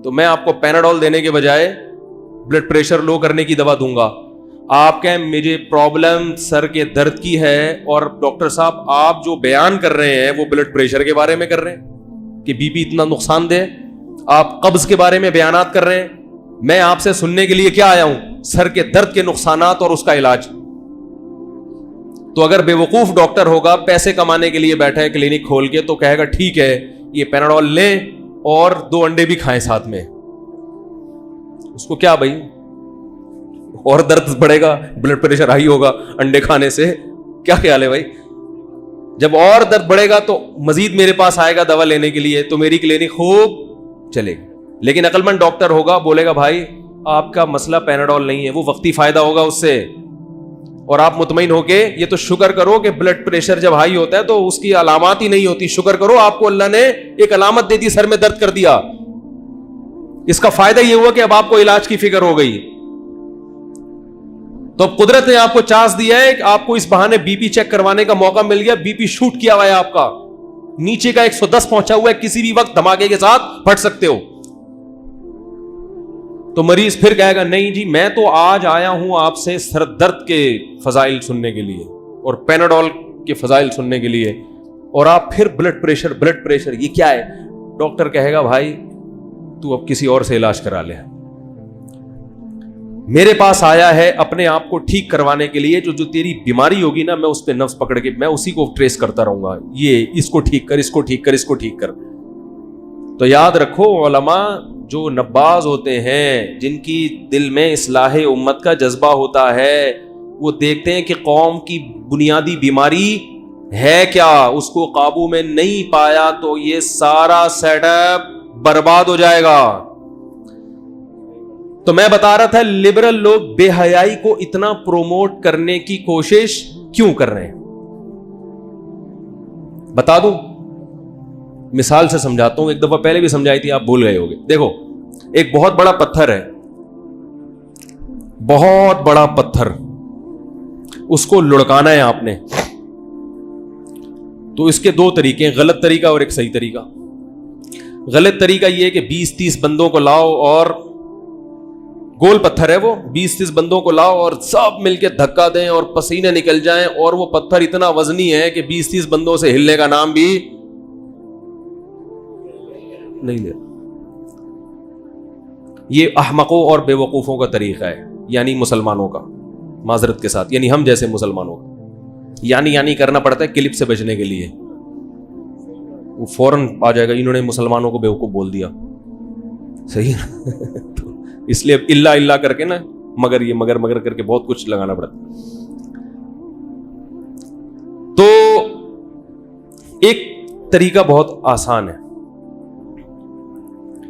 تو میں آپ کو پیناڈول دینے کے بجائے بلڈ پریشر لو کرنے کی دوا دوں گا. آپ کہیں مجھے پرابلم سر کے درد کی ہے اور ڈاکٹر صاحب آپ جو بیان کر رہے ہیں وہ بلڈ پریشر کے بارے میں کر رہے ہیں کہ بی پی اتنا نقصان دہ، آپ قبض کے بارے میں بیانات کر رہے ہیں. میں آپ سے سننے کے لیے کیا آیا ہوں؟ سر کے درد کے نقصانات اور اس کا علاج. تو اگر بے وقوف ڈاکٹر ہوگا, پیسے کمانے کے لیے بیٹھا ہے کلینک کھول کے, تو کہے گا ٹھیک ہے یہ پیناڈول لیں اور 2 انڈے بھی کھائیں ساتھ میں. اس کو کیا بھائی, اور درد بڑھے گا, بلڈ پریشر ہائی ہوگا انڈے کھانے سے, کیا خیال ہے بھائی؟ جب اور درد بڑھے گا تو مزید میرے پاس آئے گا دوا لینے کے لیے, تو میری کلینک خوب چلے گی. لیکن عقل مند ڈاکٹر ہوگا, بولے گا بھائی آپ کا مسئلہ پیناڈول نہیں ہے, وہ وقتی فائدہ ہوگا اس سے, اور آپ مطمئن ہو کے یہ تو شکر کرو کہ بلڈ پریشر جب ہائی ہوتا ہے تو اس کی علامات ہی نہیں ہوتی, شکر کرو آپ کو اللہ نے ایک علامت دے دی, سر میں درد کر دیا, اس کا فائدہ یہ ہوا کہ اب آپ کو علاج کی فکر ہو گئی. تو اب قدرت نے آپ کو چانس دیا ہے کہ آپ کو اس بہانے بی پی چیک کروانے کا موقع مل گیا, بی پی شوٹ کیا ہوا ہے آپ کا, نیچے کا 110 پہنچا ہوا ہے, کسی بھی وقت دھماکے کے ساتھ پھٹ سکتے ہو. تو مریض پھر کہے گا نہیں جی میں تو آج آیا ہوں آپ سے سر درد کے فضائل سننے کے لیے اور پیناڈول کے فضائل سننے کے لیے, اور آپ پھر بلڈ پریشر یہ کیا ہے؟ ڈاکٹر کہے گا بھائی تو اب کسی اور سے علاج کرا لے, میرے پاس آیا ہے اپنے آپ کو ٹھیک کروانے کے لیے, جو تیری بیماری ہوگی نا میں اس پہ نفس پکڑ کے میں اسی کو ٹریس کرتا رہوں گا, یہ اس کو ٹھیک کر, اس کو ٹھیک کر, اس کو ٹھیک کر. تو یاد رکھو علماء جو نباز ہوتے ہیں, جن کی دل میں اصلاح امت کا جذبہ ہوتا ہے, وہ دیکھتے ہیں کہ قوم کی بنیادی بیماری ہے کیا, اس کو قابو میں نہیں پایا تو یہ سارا سیٹ اپ برباد ہو جائے گا. تو میں بتا رہا تھا لبرل لوگ بے حیائی کو اتنا پروموٹ کرنے کی کوشش کیوں کر رہے ہیں, بتا دوں, مثال سے سمجھاتا ہوں, ایک دفعہ پہلے بھی سمجھائی تھی آپ بھول گئے ہوگے. دیکھو ایک بہت بڑا پتھر ہے, بہت بڑا پتھر, اس کو لڑکانا ہے آپ نے, تو اس کے 2 طریقے, غلط طریقہ اور ایک صحیح طریقہ. غلط طریقہ یہ ہے کہ 20-30 بندوں کو لاؤ, اور گول پتھر ہے وہ, 20-30 بندوں کو لاؤ اور سب مل کے دھکا دیں اور پسینے نکل جائیں, اور وہ پتھر اتنا وزنی ہے کہ 20-30 بندوں سے ہلنے کا نام بھی نہیں لے. یہ احمقوں اور بے وقوفوں کا طریقہ ہے, یعنی مسلمانوں کا, معذرت کے ساتھ, یعنی ہم جیسے مسلمانوں کا, یعنی کرنا پڑتا ہے کلپ سے بچنے کے لیے. وہ فوراً آ جائے گا انہوں نے مسلمانوں کو بیوقوف بول دیا, صحیح ہے تو اس لیے اللہ کر کے نا, مگر یہ مگر کر کے بہت کچھ لگانا پڑتا. تو ایک طریقہ بہت آسان ہے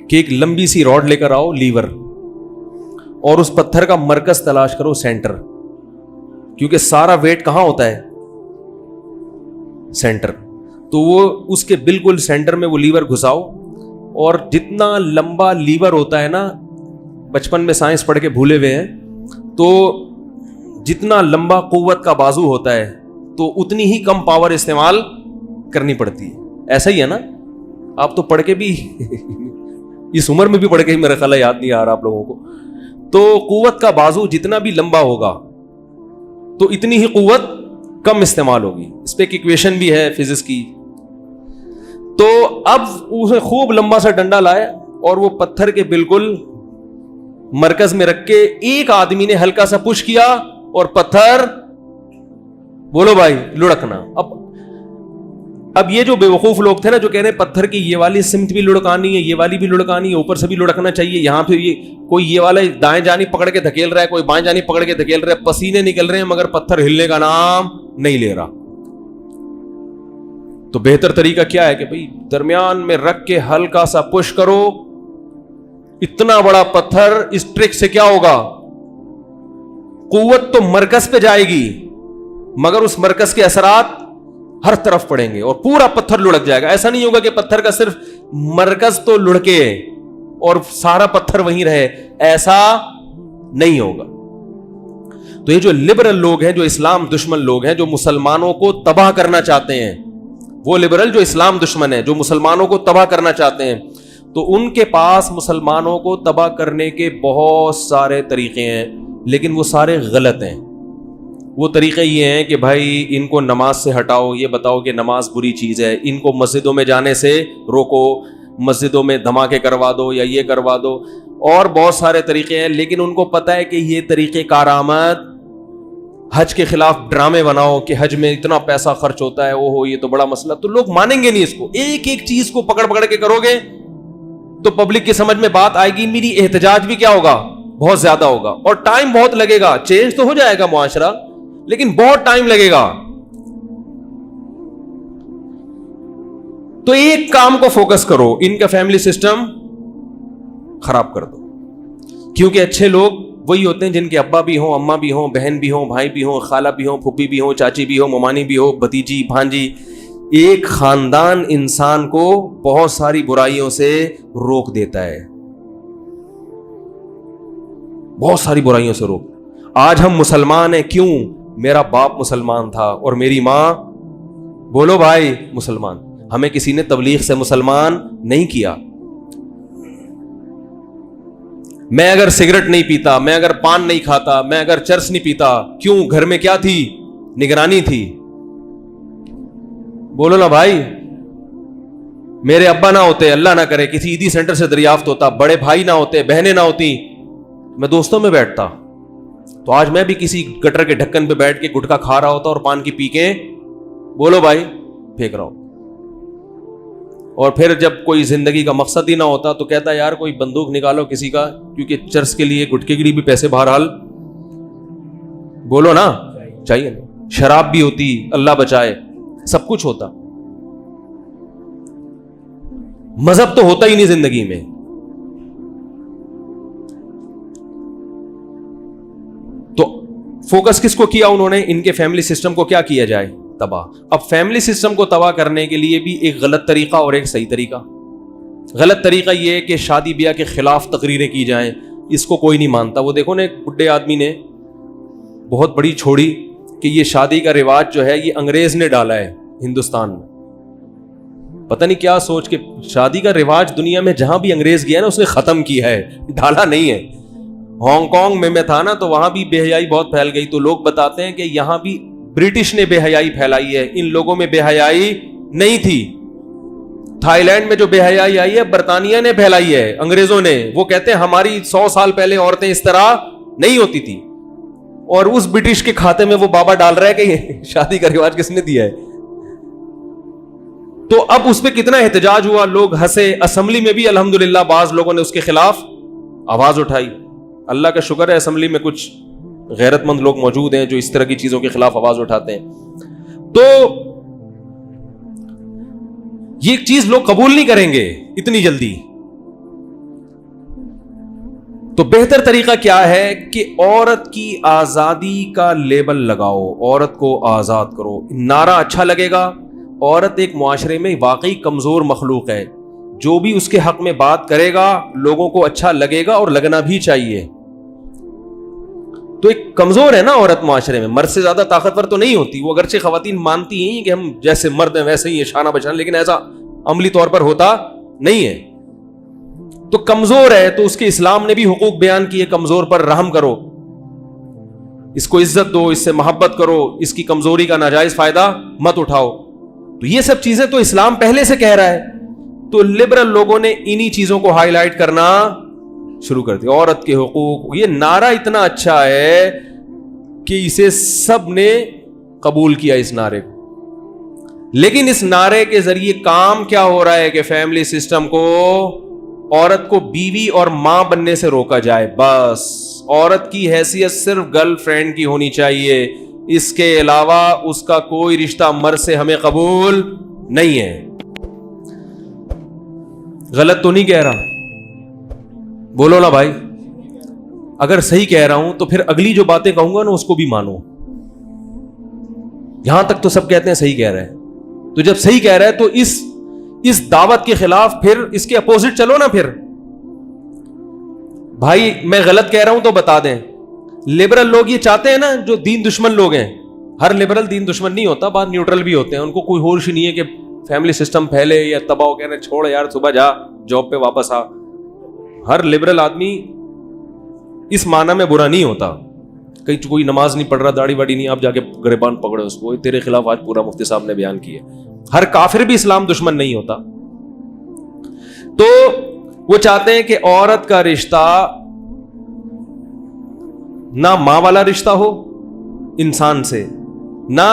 کہ ایک لمبی سی راڈ لے کر آؤ, لیور, اور اس پتھر کا مرکز تلاش کرو, سینٹر, کیونکہ سارا ویٹ کہاں ہوتا ہے؟ سینٹر. تو وہ اس کے بالکل سینٹر میں وہ لیور گھساؤ, اور جتنا لمبا لیور ہوتا ہے نا, بچپن میں سائنس پڑھ کے بھولے ہوئے ہیں, تو جتنا لمبا قوت کا بازو ہوتا ہے تو اتنی ہی کم پاور استعمال کرنی پڑتی ہے. ایسا ہی ہے نا, آپ تو پڑھ کے بھی اس عمر میں بھی پڑھ کے ہی میرا خیال ہے یاد نہیں آ رہا آپ لوگوں کو. تو قوت کا بازو جتنا بھی لمبا ہوگا تو اتنی ہی قوت کم استعمال ہوگی. اس پہ ایک ایکویشن بھی ہے فزکس کی. تو اب اسے خوب لمبا سا ڈنڈا لائے اور وہ پتھر کے بالکل مرکز میں رکھ کے ایک آدمی نے ہلکا سا پش کیا اور پتھر, بولو بھائی, لڑکنا. اب یہ جو بے وقوف لوگ تھے نا, جو کہہ رہے ہیں پتھر کی یہ والی سمت بھی لڑکانی ہے, یہ والی بھی لڑکانی ہے, اوپر سے بھی لڑکنا چاہیے, یہاں پہ یہ کوئی یہ والا دائیں جانب پکڑ کے دھکیل رہا ہے, کوئی بائیں جانب پکڑ کے دھکیل رہا ہے, پسینے نکل رہے ہیں مگر پتھر ہلنے کا نام نہیں لے رہا. تو بہتر طریقہ کیا ہے کہ بھئی درمیان میں رکھ کے ہلکا سا پش کرو. اتنا بڑا پتھر, اس ٹرک سے کیا ہوگا؟ قوت تو مرکز پہ جائے گی مگر اس مرکز کے اثرات ہر طرف پڑیں گے اور پورا پتھر لڑک جائے گا. ایسا نہیں ہوگا کہ پتھر کا صرف مرکز تو لڑکے اور سارا پتھر وہیں رہے, ایسا نہیں ہوگا. تو یہ جو لبرل لوگ ہیں, جو اسلام دشمن لوگ ہیں, جو مسلمانوں کو تباہ کرنا چاہتے ہیں, وہ لبرل جو اسلام دشمن ہیں, جو مسلمانوں کو تباہ کرنا چاہتے ہیں, تو ان کے پاس مسلمانوں کو تباہ کرنے کے بہت سارے طریقے ہیں, لیکن وہ سارے غلط ہیں. وہ طریقے یہ ہیں کہ بھائی ان کو نماز سے ہٹاؤ, یہ بتاؤ کہ نماز بری چیز ہے, ان کو مسجدوں میں جانے سے روکو, مسجدوں میں دھماکے کروا دو یا یہ کروا دو, اور بہت سارے طریقے ہیں. لیکن ان کو پتہ ہے کہ یہ طریقے کارآمد حج کے خلاف ڈرامے بناؤ کہ حج میں اتنا پیسہ خرچ ہوتا ہے، وہ ہو یہ تو بڑا مسئلہ، تو لوگ مانیں گے نہیں اس کو. ایک ایک چیز کو پکڑ پکڑ کے کرو گے تو پبلک کی سمجھ میں بات آئے گی. میری احتجاج بھی کیا ہوگا، بہت زیادہ ہوگا، اور ٹائم بہت لگے گا. چینج تو ہو جائے گا معاشرہ لیکن بہت ٹائم لگے گا. تو ایک کام کو فوکس کرو، ان کا فیملی سسٹم خراب کر دو. کیونکہ اچھے لوگ وہی ہوتے ہیں جن کے ابا بھی ہوں، اماں بھی ہوں، بہن بھی ہوں، بھائی بھی ہوں، خالہ بھی ہوں، پھوپھی بھی ہوں، چاچی بھی ہو، ممانی بھی ہو، بھتیجی بھانجی. ایک خاندان انسان کو بہت ساری برائیوں سے روک دیتا ہے، بہت ساری برائیوں سے روک. آج ہم مسلمان ہیں کیوں؟ میرا باپ مسلمان تھا اور میری ماں، بولو بھائی، مسلمان. ہمیں کسی نے تبلیغ سے مسلمان نہیں کیا. میں اگر سگریٹ نہیں پیتا، میں اگر پان نہیں کھاتا، میں اگر چرس نہیں پیتا، کیوں؟ گھر میں کیا تھی؟ نگرانی تھی. بولو نا بھائی. میرے ابا نہ ہوتے، اللہ نہ کرے کسی عیدی سینٹر سے دریافت ہوتا، بڑے بھائی نہ ہوتے، بہنیں نہ ہوتی، میں دوستوں میں بیٹھتا، تو آج میں بھی کسی گٹر کے ڈھکن پہ بیٹھ کے گٹکا کھا رہا ہوتا اور پان کی پی کے، بولو بھائی، پھینک رہا ہوں. اور پھر جب کوئی زندگی کا مقصد ہی نہ ہوتا تو کہتا یار کوئی بندوق نکالو کسی کا، کیونکہ چرس کے لیے، گٹکے کے لیے بھی پیسے بہرحال، بولو نا، چاہیے نا. شراب بھی ہوتی، اللہ بچائے، سب کچھ ہوتا. مذہب تو ہوتا ہی نہیں زندگی میں. تو فوکس کس کو کیا انہوں نے؟ ان کے فیملی سسٹم کو کیا کیا جائے؟ تباہ. اب فیملی سسٹم کو تباہ کرنے کے لیے بھی ایک غلط طریقہ اور ایک صحیح طریقہ. غلط طریقہ یہ ہے کہ شادی بیاہ کے خلاف تقریریں کی جائیں، اس کو کوئی نہیں مانتا. وہ دیکھو نا، ایک بڈھے آدمی نے بہت بڑی چھوڑی کہ یہ شادی کا رواج جو ہے یہ انگریز نے ڈالا ہے ہندوستان میں. پتہ نہیں کیا سوچ کے شادی کا رواج دنیا میں جہاں بھی انگریز گیا نا اس نے ختم کیا ہے، ڈالا نہیں ہے. ہانگ کانگ میں تھا نا تو وہاں بھی بے حیائی بہت پھیل گئی. تو لوگ بتاتے ہیں کہ یہاں بھی برٹش نے بے حیائی پھیلائی ہے، ان لوگوں میں بے حیائی نہیں تھی. تھائی لینڈ میں جو بے حیائی آئی ہے برطانیہ نے پھیلائی ہے، انگریزوں نے. وہ کہتے ہیں ہماری 100 سال پہلے عورتیں اس طرح نہیں ہوتی تھی، اور اس برٹش کے کھاتے میں وہ بابا ڈال رہا ہے کہ شادی کا رواج کس نے دیا ہے. تو اب اس پہ کتنا احتجاج ہوا، لوگ ہنسے. اسمبلی میں بھی الحمدللہ بعض لوگوں نے اس کے خلاف آواز اٹھائی. اللہ کا شکر ہے اسمبلی میں کچھ غیرت مند لوگ موجود ہیں جو اس طرح کی چیزوں کے خلاف آواز اٹھاتے ہیں. تو یہ چیز لوگ قبول نہیں کریں گے اتنی جلدی. تو بہتر طریقہ کیا ہے کہ عورت کی آزادی کا لیبل لگاؤ، عورت کو آزاد کرو. نعرہ اچھا لگے گا. عورت ایک معاشرے میں واقعی کمزور مخلوق ہے، جو بھی اس کے حق میں بات کرے گا لوگوں کو اچھا لگے گا اور لگنا بھی چاہیے. تو ایک کمزور ہے نا عورت معاشرے میں، مرد سے زیادہ طاقتور تو نہیں ہوتی. وہ اگرچہ خواتین مانتی ہیں کہ ہم جیسے مرد ہیں ویسے ہی شانہ بشانہ، لیکن ایسا عملی طور پر ہوتا نہیں ہے. تو کمزور ہے، تو اس کے اسلام نے بھی حقوق بیان کیے. کمزور پر رحم کرو، اس کو عزت دو، اس سے محبت کرو، اس کی کمزوری کا ناجائز فائدہ مت اٹھاؤ. تو یہ سب چیزیں تو اسلام پہلے سے کہہ رہا ہے. تو لبرل لوگوں نے انہی چیزوں کو ہائی لائٹ کرنا شروع کر دیا. عورت کے حقوق، یہ نعرہ اتنا اچھا ہے کہ اسے سب نے قبول کیا اس نعرے کو. لیکن اس نعرے کے ذریعے کام کیا ہو رہا ہے کہ فیملی سسٹم کو، عورت کو بیوی اور ماں بننے سے روکا جائے. بس عورت کی حیثیت صرف گرل فرینڈ کی ہونی چاہیے، اس کے علاوہ اس کا کوئی رشتہ مرد سے ہمیں قبول نہیں ہے. غلط تو نہیں کہہ رہا؟ بولو نا بھائی. اگر صحیح کہہ رہا ہوں تو پھر اگلی جو باتیں کہوں گا نا اس کو بھی مانو. یہاں تک تو سب کہتے ہیں صحیح کہہ رہا ہے. تو جب صحیح کہہ رہا ہے تو اس دعوت کے خلاف پھر اس کے اپوزٹ چلو نا. پھر بھائی میں غلط کہہ رہا ہوں تو بتا دیں. لبرل لوگ یہ چاہتے ہیں نا، جو دین دشمن لوگ ہیں. ہر لبرل دین دشمن نہیں ہوتا، بعض نیوٹرل بھی ہوتے ہیں. ان کو کوئی ہوش نہیں ہے کہ فیملی سسٹم پھیلے یا تباہ ہو. کہنا چھوڑ یار، صبح جا جاب پہ واپس آ. ہر لبرل آدمی اس معنی میں برا نہیں ہوتا. کہیں کوئی نماز نہیں پڑھ رہا، داڑھی واڑی نہیں، آپ جا کے گریبان پکڑے اس کو، تیرے خلاف آج پورا مفتی صاحب نے بیان کیا. ہر کافر بھی اسلام دشمن نہیں ہوتا. تو وہ چاہتے ہیں کہ عورت کا رشتہ نہ ماں والا رشتہ ہو انسان سے، نہ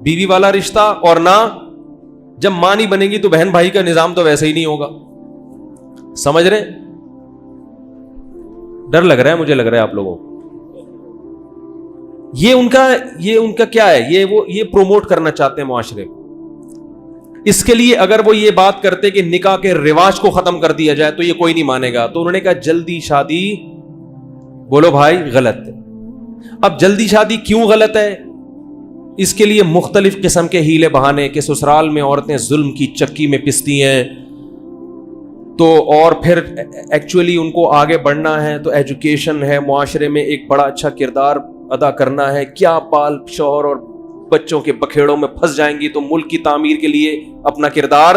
بیوی والا رشتہ، اور نہ جب ماں نہیں بنے گی تو بہن بھائی کا نظام تو ویسے ہی نہیں ہوگا. سمجھ رہے؟ ڈر لگ رہا ہے مجھے، لگ رہا ہے آپ لوگوں کو. یہ ان کا کیا ہے، یہ پروموٹ کرنا چاہتے ہیں معاشرے کو. اس کے لیے اگر وہ یہ بات کرتے کہ نکاح کے رواج کو ختم کر دیا جائے تو یہ کوئی نہیں مانے گا. تو انہوں نے کہا جلدی شادی، بولو بھائی، غلط ہے. اب جلدی شادی کیوں غلط ہے؟ اس کے لیے مختلف قسم کے ہیلے بہانے کہ سسرال میں عورتیں ظلم کی چکی میں پستی ہیں، تو اور پھر ایکچولی ان کو آگے بڑھنا ہے تو ایجوکیشن ہے، معاشرے میں ایک بڑا اچھا کردار ادا کرنا ہے. کیا پال شوہر اور بچوں کے بکھیڑوں میں پھنس جائیں گی تو ملک کی تعمیر کے لیے اپنا کردار،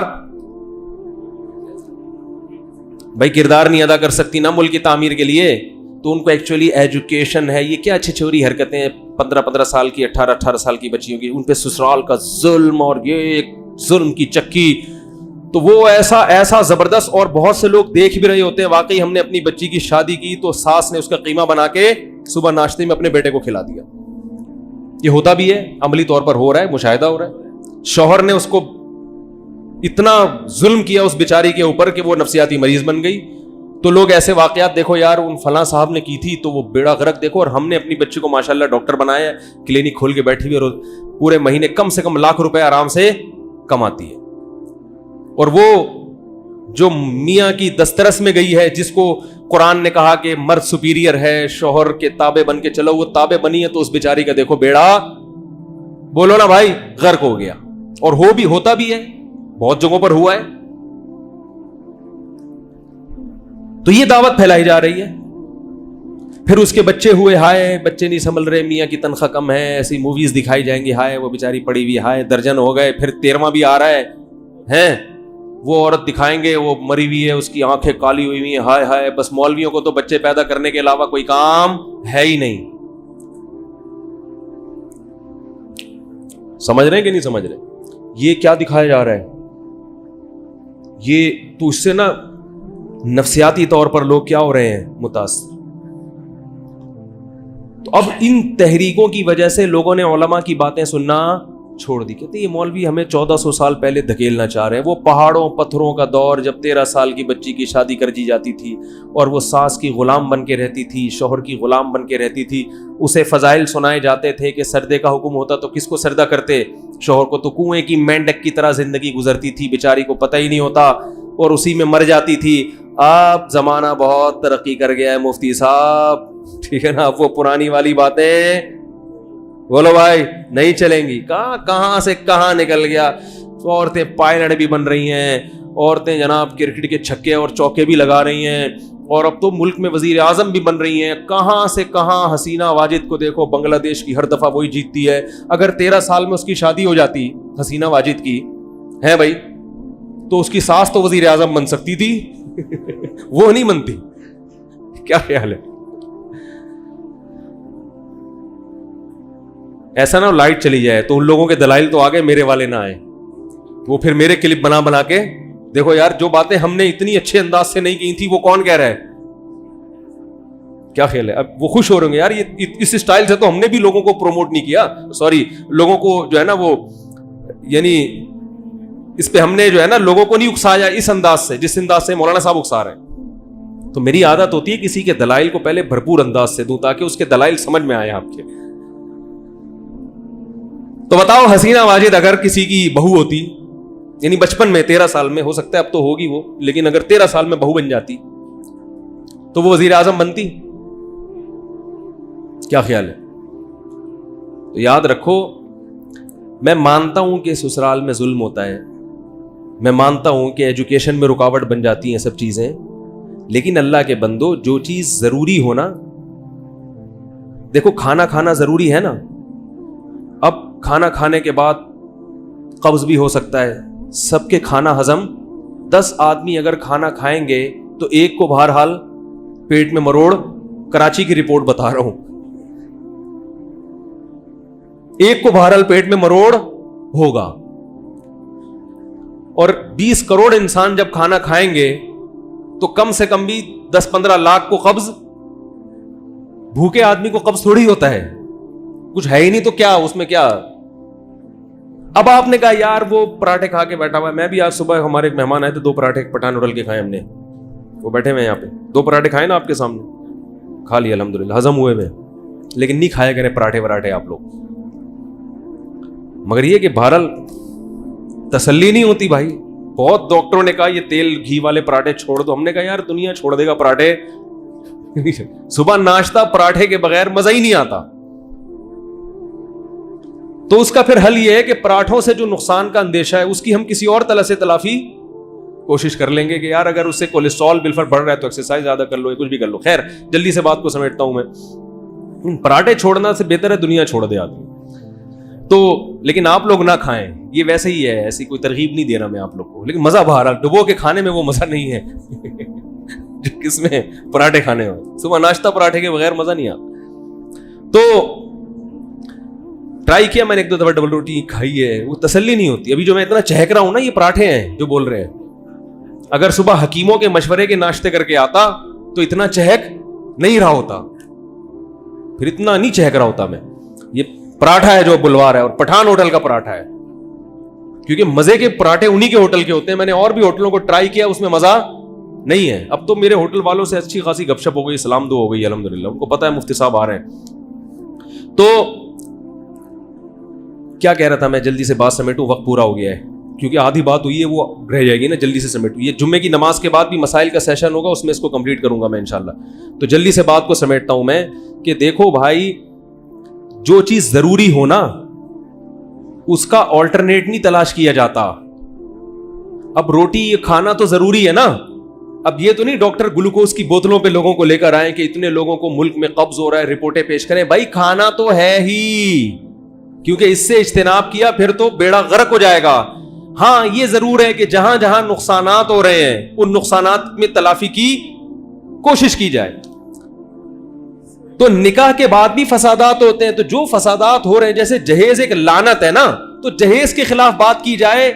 بھائی کردار نہیں ادا کر سکتی نا ملک کی تعمیر کے لیے، تو ان کو ایکچولی ایجوکیشن ہے. یہ کیا اچھی چھوری حرکتیں 15 سال کی، 18 سال کی بچیوں کی، ان پہ سسرال کا ظلم اور یہ ظلم کی چکی، تو وہ ایسا زبردست. اور بہت سے لوگ دیکھ بھی رہے ہوتے ہیں، واقعی ہم نے اپنی بچی کی شادی کی تو ساس نے اس کا قیمہ بنا کے صبح ناشتے میں اپنے بیٹے کو کھلا دیا. یہ ہوتا بھی ہے، عملی طور پر ہو رہا ہے، مشاہدہ ہو رہا ہے. شوہر نے اس کو اتنا ظلم کیا اس بیچاری کے اوپر کہ وہ نفسیاتی مریض بن گئی. تو لوگ ایسے واقعات، دیکھو یار ان فلاں صاحب نے کی تھی تو وہ بیڑا غرق دیکھو، اور ہم نے اپنی بچی کو ماشاءاللہ ڈاکٹر بنایا ہے، کلینک کھول کے بیٹھی ہوئی، اور پورے مہینے کم سے کم ₹1,00,000 آرام سے کماتی ہے. اور وہ جو میاں کی دسترس میں گئی ہے، جس کو قرآن نے کہا کہ مرد سپیریئر ہے، شوہر کے تابع بن کے چلو، وہ تابع بنی ہے، تو اس بیچاری کا دیکھو بیڑا، بولو نا بھائی، غرق ہو گیا. اور ہوتا بھی ہے، بہت جگہوں پر ہوا ہے. تو یہ دعوت پھیلائی جا رہی ہے. پھر اس کے بچے ہوئے، ہائے بچے نہیں سنبھل رہے، میاں کی تنخواہ کم ہے، ایسی موویز دکھائی جائیں گی، ہائے وہ بیچاری پڑی ہوئی، ہائے درجن ہو گئے. پھر 13واں بھی آ رہا ہے، وہ عورت دکھائیں گے وہ مری ہوئی ہے، اس کی آنکھیں کالی ہوئی ہوئی ہیں، ہائے ہائے. بس مولویوں کو تو بچے پیدا کرنے کے علاوہ کوئی کام ہے ہی نہیں. سمجھ رہے ہیں کہ نہیں سمجھ رہے؟ یہ کیا دکھایا جا رہا ہے؟ یہ تو اس سے نا نفسیاتی طور پر لوگ کیا ہو رہے ہیں، متاثر. تو اب ان تحریکوں کی وجہ سے لوگوں نے علماء کی باتیں سننا چھوڑ دی. کہتے یہ مولوی ہمیں 1400 سال پہلے دھکیلنا چاہ رہے ہیں. وہ پہاڑوں پتھروں کا دور، جب 13 سال کی بچی کی شادی کر دی جاتی تھی اور وہ ساس کی غلام بن کے رہتی تھی، شوہر کی غلام بن کے رہتی تھی، اسے فضائل سنائے جاتے تھے کہ سردے کا حکم ہوتا تو کس کو سردہ کرتے؟ شوہر کو. تو کنویں کی مینڈک کی طرح زندگی گزرتی تھی، بیچاری کو پتہ ہی نہیں ہوتا اور اسی میں مر جاتی تھی. اب زمانہ بہت ترقی کر گیا ہے مفتی صاحب، ٹھیک ہے نا. اب وہ پرانی والی باتیں، بولو بھائی، نہیں چلیں گی. کہاں سے کہاں نکل گیا. عورتیں پائلٹ بھی بن رہی ہیں، عورتیں جناب کرکٹ کے چھکے اور چوکے بھی لگا رہی ہیں، اور اب تو ملک میں وزیر اعظم بھی بن رہی ہیں. کہاں سے کہاں. حسینہ واجد کو دیکھو، بنگلہ دیش کی ہر دفعہ وہی جیتتی ہے. اگر 13 سال میں اس کی شادی ہو جاتی حسینہ واجد کی ہے بھائی، تو اس کی ساس تو وزیر اعظم بن سکتی تھی وہ نہیں بنتی. کیا خیال ہے؟ ایسا نہ لائٹ چلی جائے تو ان لوگوں کے دلائل تو آگے، میرے والے نہ آئے، وہ پھر میرے کلپ بنا کے دیکھو یار جو باتیں ہم نے اتنی اچھے انداز سے نہیں کی تھی وہ کون کہہ رہا ہے. کیا خیال ہے؟ اب وہ خوش ہو رہے ہیں یار، یہ اس اسٹائل سے تو ہم نے بھی لوگوں کو پروموٹ نہیں کیا، سوری لوگوں کو جو ہے نا وہ، یعنی اس پہ ہم نے جو ہے نا لوگوں کو نہیں اکسایا اس انداز سے جس انداز سے مولانا صاحب اکسا رہے ہیں. تو میری عادت ہوتی ہے کسی کے دلائل کو پہلے بھرپور انداز سے دوں تاکہ اس کے دلائل سمجھ میں آئے آپ کے. تو بتاؤ حسینہ واجد اگر کسی کی بہو ہوتی، یعنی بچپن میں 13 سال میں، ہو سکتا ہے اب تو ہوگی وہ، لیکن اگر 13 سال میں بہو بن جاتی تو وہ وزیر اعظم بنتی. کیا خیال ہے؟ تو یاد رکھو، میں مانتا ہوں کہ سسرال میں ظلم ہوتا ہے، میں مانتا ہوں کہ ایجوکیشن میں رکاوٹ بن جاتی ہیں سب چیزیں، لیکن اللہ کے بندو جو چیز ضروری ہونا، دیکھو کھانا کھانا ضروری ہے نا. اب کھانا کھانے کے بعد قبض بھی ہو سکتا ہے. سب کے کھانا ہضم، 10 آدمی اگر کھانا کھائیں گے تو ایک کو بہرحال پیٹ میں مروڑ، کراچی کی رپورٹ بتا رہا ہوں، ایک کو بہرحال پیٹ میں مروڑ ہوگا. اور 20 کروڑ انسان جب کھانا کھائیں گے تو کم سے کم بھی 10-15 لاکھ کو قبض. بھوکے آدمی کو قبض تھوڑی ہوتا ہے. کچھ ہے ہی نہیں تو کیا اس میں کیا. اب آپ نے کہا یار وہ پراٹھے کھا کے بیٹھا ہوا ہے. میں بھی آج صبح ہمارے ایک مہمان آئے تھے, 2 پراٹھے پٹھان ہوٹل کے کھائے ہم نے. وہ بیٹھے ہوئے یہاں پہ, 2 پراٹھے کھائے نا آپ کے سامنے, کھا لیے الحمدللہ, ہضم ہوئے میں. لیکن نہیں کھایا کریں پراٹھے وراٹھے آپ لوگ. مگر یہ کہ بہرحال تسلی نہیں ہوتی بھائی. بہت ڈاکٹروں نے کہا یہ تیل گھی والے پراٹھے چھوڑ دو. ہم نے کہا یار دنیا چھوڑ دے گا پراٹھے, صبح ناشتہ پراٹھے کے بغیر مزہ ہی نہیں آتا. تو اس کا پھر حل یہ ہے کہ پراٹھوں سے جو نقصان کا اندیشہ ہے اس کی ہم کسی اور طرح سے تلافی کوشش کر لیں گے کہ یار اگر اس سے کولیسٹرول بالفعل بڑھ رہا ہے تو ایکسرسائز زیادہ کر لو, کچھ بھی کر لو. خیر جلدی سے بات کو سمیٹتا ہوں میں. پراٹھے چھوڑنا سے بہتر ہے دنیا چھوڑ دے آدمی. تو لیکن آپ لوگ نہ کھائیں, یہ ویسے ہی ہے, ایسی کوئی ترغیب نہیں دے رہا میں آپ لوگ کو. لیکن مزہ بہرحال ڈبو کے کھانے میں وہ مزہ نہیں ہے جو کس میں پراٹھے کھانے ہو. صبح ناشتہ پراٹھے کے بغیر مزہ نہیں آتا. تو ٹرائی کیا میں نے, 1-2 دفعہ ڈبل روٹی کھائی ہے, وہ تسلی نہیں ہوتی. ابھی جو میں اتنا چہک رہا ہوں نا, یہ پراٹھے ہیں جو بول رہے ہیں. اگر صبح حکیموں کے مشورے کے ناشتے کر کے آتا تو اتنا چہک نہیں رہا ہوتا, پھر اتنا نہیں چہک رہا ہوتا میں. یہ پراٹھا ہے جو بلوا رہا ہے, اور پٹھان ہوٹل کا پراٹھا ہے, کیونکہ مزے کے پراٹھے انہی کے ہوٹل کے ہوتے ہیں. میں نے اور بھی ہوٹلوں کو ٹرائی کیا, اس میں مزہ نہیں ہے. اب تو میرے ہوٹل والوں سے اچھی خاصی گپ شپ ہو گئی, سلام دو ہو گئی الحمدللہ. ان کو پتا ہے مفتی صاحب آ رہے ہیں. تو کیا کہہ رہا تھا میں, جلدی سے بات سمیٹوں, وقت پورا ہو گیا ہے. کیونکہ آدھی بات ہوئی ہے وہ رہ جائے گی نا, جلدی سے سمیٹوں. یہ جمعے کی نماز کے بعد بھی مسائل کا سیشن ہوگا, اس میں اس کو کمپلیٹ کروں گا میں انشاءاللہ. تو جلدی سے بات کو سمیٹتا ہوں میں کہ دیکھو بھائی, جو چیز ضروری ہو نا اس کا آلٹرنیٹ نہیں تلاش کیا جاتا. اب روٹی کھانا تو ضروری ہے نا. اب یہ تو نہیں ڈاکٹر گلوکوز کی بوتلوں پہ لوگوں کو لے کر آئے کہ اتنے لوگوں کو ملک میں قبض ہو رہا ہے, رپورٹیں پیش کریں. بھائی کھانا تو ہے ہی, کیونکہ اس سے اجتناب کیا پھر تو بیڑا غرق ہو جائے گا. ہاں یہ ضرور ہے کہ جہاں جہاں نقصانات ہو رہے ہیں ان نقصانات میں تلافی کی کوشش کی جائے. تو نکاح کے بعد بھی فسادات ہوتے ہیں, تو جو فسادات ہو رہے ہیں, جیسے جہیز ایک لعنت ہے نا, تو جہیز کے خلاف بات کی جائے.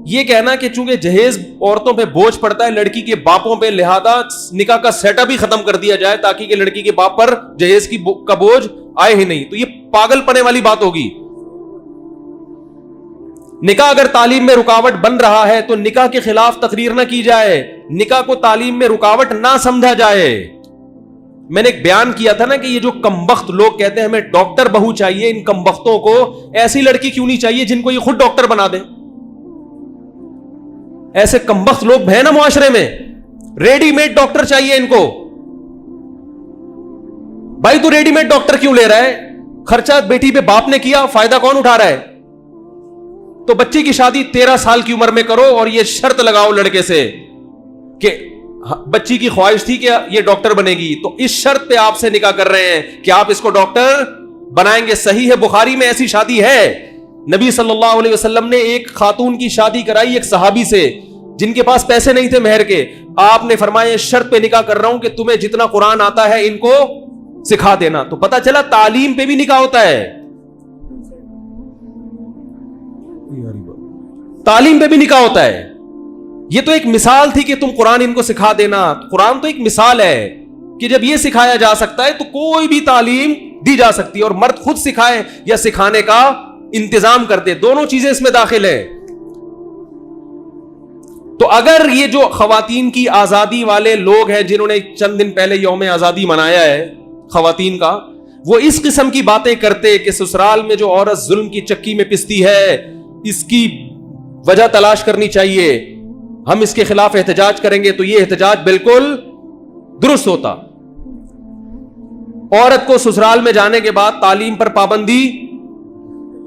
یہ کہنا کہ چونکہ جہیز عورتوں پہ بوجھ پڑتا ہے لڑکی کے باپوں پہ, لہذا نکاح کا سیٹ اپ ہی ختم کر دیا جائے تاکہ کہ لڑکی کے باپ پر جہیز کا بوجھ آئے ہی نہیں, تو یہ پاگل پنے والی بات ہوگی. نکاح اگر تعلیم میں رکاوٹ بن رہا ہے تو نکاح کے خلاف تقریر نہ کی جائے, نکاح کو تعلیم میں رکاوٹ نہ سمجھا جائے. میں نے ایک بیان کیا تھا نا کہ یہ جو کمبخت لوگ کہتے ہیں ہمیں ڈاکٹر بہو چاہیے, ان کمبختوں کو ایسی لڑکی کیوں نہیں چاہیے جن کو یہ خود ڈاکٹر بنا دے. ایسے کمبخت لوگ ہیں نا معاشرے میں, ریڈی میڈ ڈاکٹر چاہیے ان کو. بھائی تو ریڈی میڈ ڈاکٹر کیوں لے رہا ہے؟ خرچہ بیٹی پہ باپ نے کیا, فائدہ کون اٹھا رہا ہے؟ تو بچی کی شادی 13 سال کی عمر میں کرو اور یہ شرط لگاؤ لڑکے سے کہ بچی کی خواہش تھی کہ یہ ڈاکٹر بنے گی, تو اس شرط پہ آپ سے نکاح کر رہے ہیں کہ آپ اس کو ڈاکٹر بنائیں گے. صحیح ہے, بخاری میں ایسی شادی ہے. نبی صلی اللہ علیہ وسلم نے ایک خاتون کی شادی کرائی ایک صحابی سے جن کے پاس پیسے نہیں تھے مہر کے. آپ نے فرمایا شرط پہ نکاح کر رہا ہوں کہ تمہیں جتنا قرآن آتا ہے ان کو سکھا دینا. تو پتا چلا تعلیم پہ بھی نکاح ہوتا ہے, تعلیم پہ بھی نکاح ہوتا ہے. یہ تو ایک مثال تھی کہ تم قرآن ان کو سکھا دینا. قرآن تو ایک مثال ہے کہ جب یہ سکھایا جا سکتا ہے تو کوئی بھی تعلیم دی جا سکتی ہے, اور مرد خود سکھائے یا سکھانے کا انتظام کرتے, دونوں چیزیں اس میں داخل ہے. تو اگر یہ جو خواتین کی آزادی والے لوگ ہیں جنہوں نے چند دن پہلے یوم آزادی منایا ہے خواتین کا, وہ اس قسم کی باتیں کرتے کہ سسرال میں جو عورت ظلم کی چکی میں پستی ہے اس کی وجہ تلاش کرنی چاہیے, ہم اس کے خلاف احتجاج کریں گے, تو یہ احتجاج بالکل درست ہوتا. عورت کو سسرال میں جانے کے بعد تعلیم پر پابندی,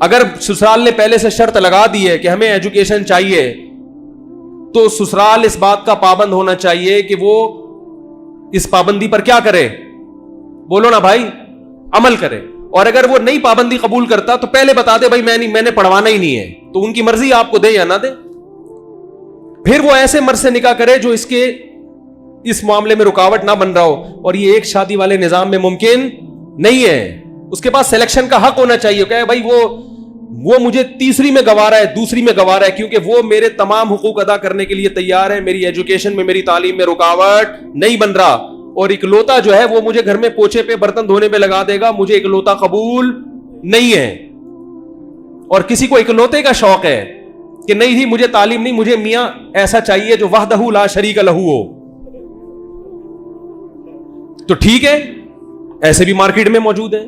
اگر سسرال نے پہلے سے شرط لگا دی ہے کہ ہمیں ایجوکیشن چاہیے, تو سسرال اس بات کا پابند ہونا چاہیے کہ وہ اس پابندی پر کیا کرے, بولو نا بھائی, عمل کرے. اور اگر وہ نئی پابندی قبول کرتا تو پہلے بتا دے بھائی میں نے پڑھوانا ہی نہیں ہے, تو ان کی مرضی آپ کو دے یا نہ دے. پھر وہ ایسے مرد سے نکاح کرے جو اس معاملے میں رکاوٹ نہ بن رہا ہو. اور یہ ایک شادی والے نظام میں ممکن نہیں ہے. اس کے پاس سلیکشن کا حق ہونا چاہیے کہ بھائی وہ مجھے تیسری میں گوارا ہے, دوسری میں گوارا ہے, کیونکہ وہ میرے تمام حقوق ادا کرنے کے لیے تیار ہے, میری ایجوکیشن میں میری تعلیم میں رکاوٹ نہیں بن رہا. اور اکلوتا جو ہے وہ مجھے گھر میں پوچھے پہ برتن دھونے پہ لگا دے گا, مجھے اکلوتا قبول نہیں ہے. اور کسی کو اکلوتے کا شوق ہے کہ نہیں جی مجھے تعلیم نہیں, مجھے میاں ایسا چاہیے جو وحدہ لا شریک لہ ہو. تو ٹھیک ہے, ایسے بھی مارکیٹ میں موجود ہیں.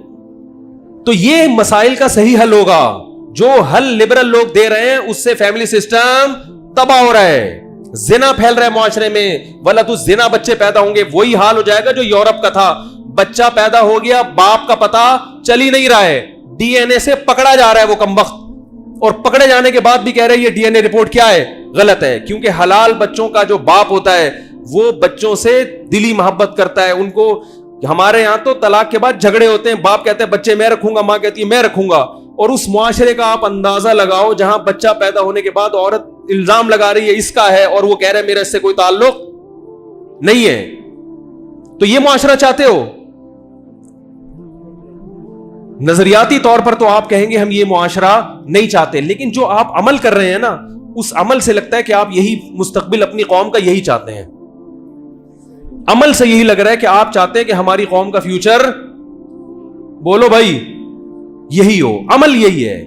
تو یہ مسائل کا صحیح حل ہوگا. جو حل لبرل لوگ دے رہے ہیں اس سے فیملی سسٹم تباہ ہو رہا ہے, زنا پھیل رہا ہے معاشرے میں. ولد الزنا بچے پیدا ہوں گے, وہی حال ہو جائے گا جو یورپ کا تھا. بچہ پیدا ہو گیا, باپ کا پتہ چل ہی نہیں رہا ہے, ڈی این اے سے پکڑا جا رہا ہے وہ کمبخت, اور پکڑے جانے کے بعد بھی کہہ رہے ہیں یہ ڈی این اے رپورٹ کیا ہے, غلط ہے. کیونکہ حلال بچوں کا جو باپ ہوتا ہے وہ بچوں سے دلی محبت کرتا ہے. ان کو ہمارے یہاں تو طلاق کے بعد جھگڑے ہوتے ہیں, باپ کہتے ہیں بچے میں رکھوں گا, ماں کہتی ہے میں رکھوں گا. اور اس معاشرے کا آپ اندازہ لگاؤ جہاں بچہ پیدا ہونے کے بعد عورت الزام لگا رہی ہے اس کا ہے, اور وہ کہہ رہے میرے اس سے کوئی تعلق نہیں ہے. تو یہ معاشرہ چاہتے ہو؟ نظریاتی طور پر تو آپ کہیں گے ہم یہ معاشرہ نہیں چاہتے, لیکن جو آپ عمل کر رہے ہیں نا اس عمل سے لگتا ہے کہ آپ یہی مستقبل اپنی قوم کا یہی چاہتے ہیں. عمل سے یہی لگ رہا ہے کہ آپ چاہتے ہیں کہ ہماری قوم کا فیوچر, بولو بھائی, یہی ہو. عمل یہی ہے.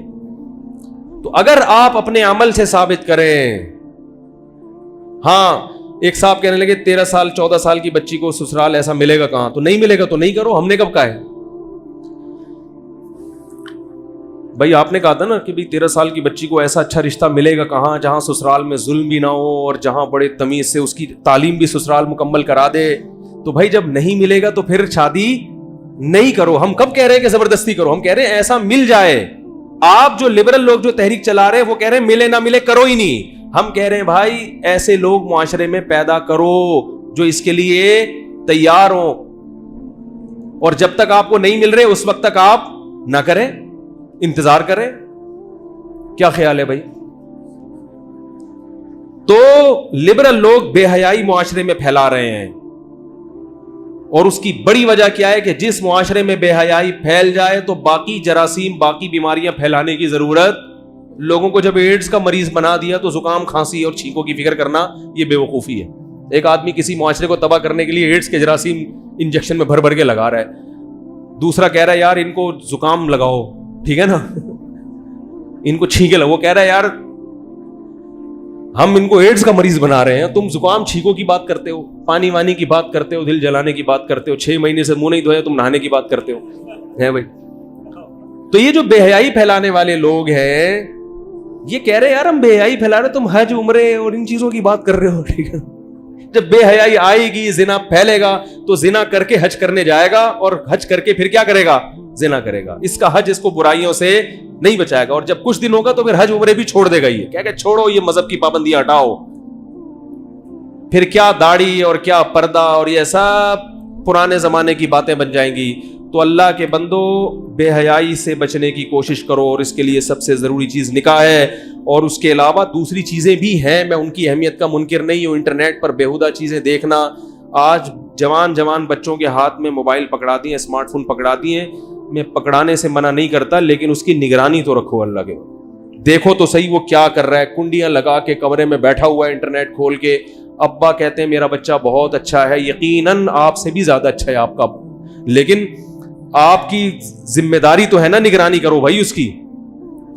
تو اگر آپ اپنے عمل سے ثابت کریں. ہاں ایک صاحب کہنے لگے 13 سال 14 سال کی بچی کو سسرال ایسا ملے گا کہاں, تو نہیں ملے گا تو نہیں کرو. ہم نے کب کہا ہے بھائی؟ آپ نے کہا تھا نا کہ 13 سال کی بچی کو ایسا اچھا رشتہ ملے گا کہاں جہاں سسرال میں ظلم بھی نہ ہو اور جہاں بڑے تمیز سے اس کی تعلیم بھی سسرال مکمل کرا دے. تو بھائی جب نہیں ملے گا تو پھر شادی نہیں کرو. ہم کب کہہ رہے ہیں کہ زبردستی کرو؟ ہم کہہ رہے ہیں ایسا مل جائے. آپ جو لبرل لوگ جو تحریک چلا رہے ہیں وہ کہہ رہے ہیں ملے نہ ملے کرو ہی نہیں. ہم کہہ رہے ہیں بھائی ایسے لوگ معاشرے میں پیدا کرو جو اس کے لیے تیار ہوں, اور جب تک آپ کو نہیں مل رہے اس وقت تک آپ نہ کریں, انتظار کریں. کیا خیال ہے بھائی؟ تو لبرل لوگ بے حیائی معاشرے میں پھیلا رہے ہیں, اور اس کی بڑی وجہ کیا ہے کہ جس معاشرے میں بے حیائی پھیل جائے تو باقی جراثیم باقی بیماریاں پھیلانے کی ضرورت. لوگوں کو جب ایڈز کا مریض بنا دیا تو زکام کھانسی اور چھینکوں کی فکر کرنا یہ بے وقوفی ہے. ایک آدمی کسی معاشرے کو تباہ کرنے کے لیے ایڈز کے جراثیم انجیکشن میں بھر بھر کے لگا رہا ہے, دوسرا کہہ رہا ہے یار ان کو زکام لگاؤ, ٹھیک ہے نا, ان کو چھینکے لگو. وہ کہہ رہا ہے یار ہم ان کو ایڈز کا مریض بنا رہے ہیں, تم زکام چھینکوں کی بات کرتے ہو, پانی وانی کی بات کرتے ہو, دل جلانے کی بات کرتے ہو, 6 مہینے سے منہ نہیں دھویا تم نہانے کی بات کرتے ہو, ہے بھائی. تو یہ جو بے حیائی پھیلانے والے لوگ ہیں یہ کہہ رہے ہیں یار ہم بے حیائی پھیلا رہے, تم حج عمرے اور ان چیزوں کی بات کر رہے ہو, ٹھیک ہے. جب بے حیائی آئے گی, زنا پھیلے گا, تو زنا کر کے حج کرنے جائے گا, اور حج کر کے پھر کیا کرے گا؟ زنا کرے گا. اس کا حج اس کو برائیوں سے نہیں بچائے گا, اور جب کچھ دن ہوگا تو پھر حج عمرے بھی چھوڑ دے گا. یہ کیا کہ چھوڑو یہ مذہب کی پابندیاں ہٹاؤ. پھر کیا داڑھی اور کیا پردہ اور یہ سب پرانے زمانے کی باتیں بن جائیں گی. تو اللہ کے بندو بے حیائی سے بچنے کی کوشش کرو, اور اس کے لیے سب سے ضروری چیز نکاح ہے. اور اس کے علاوہ دوسری چیزیں بھی ہیں, میں ان کی اہمیت کا منکر نہیں ہوں. انٹرنیٹ پر بیہودہ چیزیں دیکھنا, آج جوان بچوں کے ہاتھ میں موبائل پکڑا دیے, اسمارٹ فون پکڑا دیے. میں پکڑانے سے منع نہیں کرتا, لیکن اس کی نگرانی تو رکھو. اللہ کے دیکھو تو صحیح وہ کیا کر رہا ہے. کنڈیاں لگا کے کمرے میں بیٹھا ہوا ہے انٹرنیٹ کھول کے, ابا کہتے ہیں میرا بچہ بہت اچھا ہے, یقیناً آپ سے بھی زیادہ اچھا ہے آپ کا, لیکن آپ کی ذمہ داری تو ہے نا نگرانی کرو بھائی اس کی.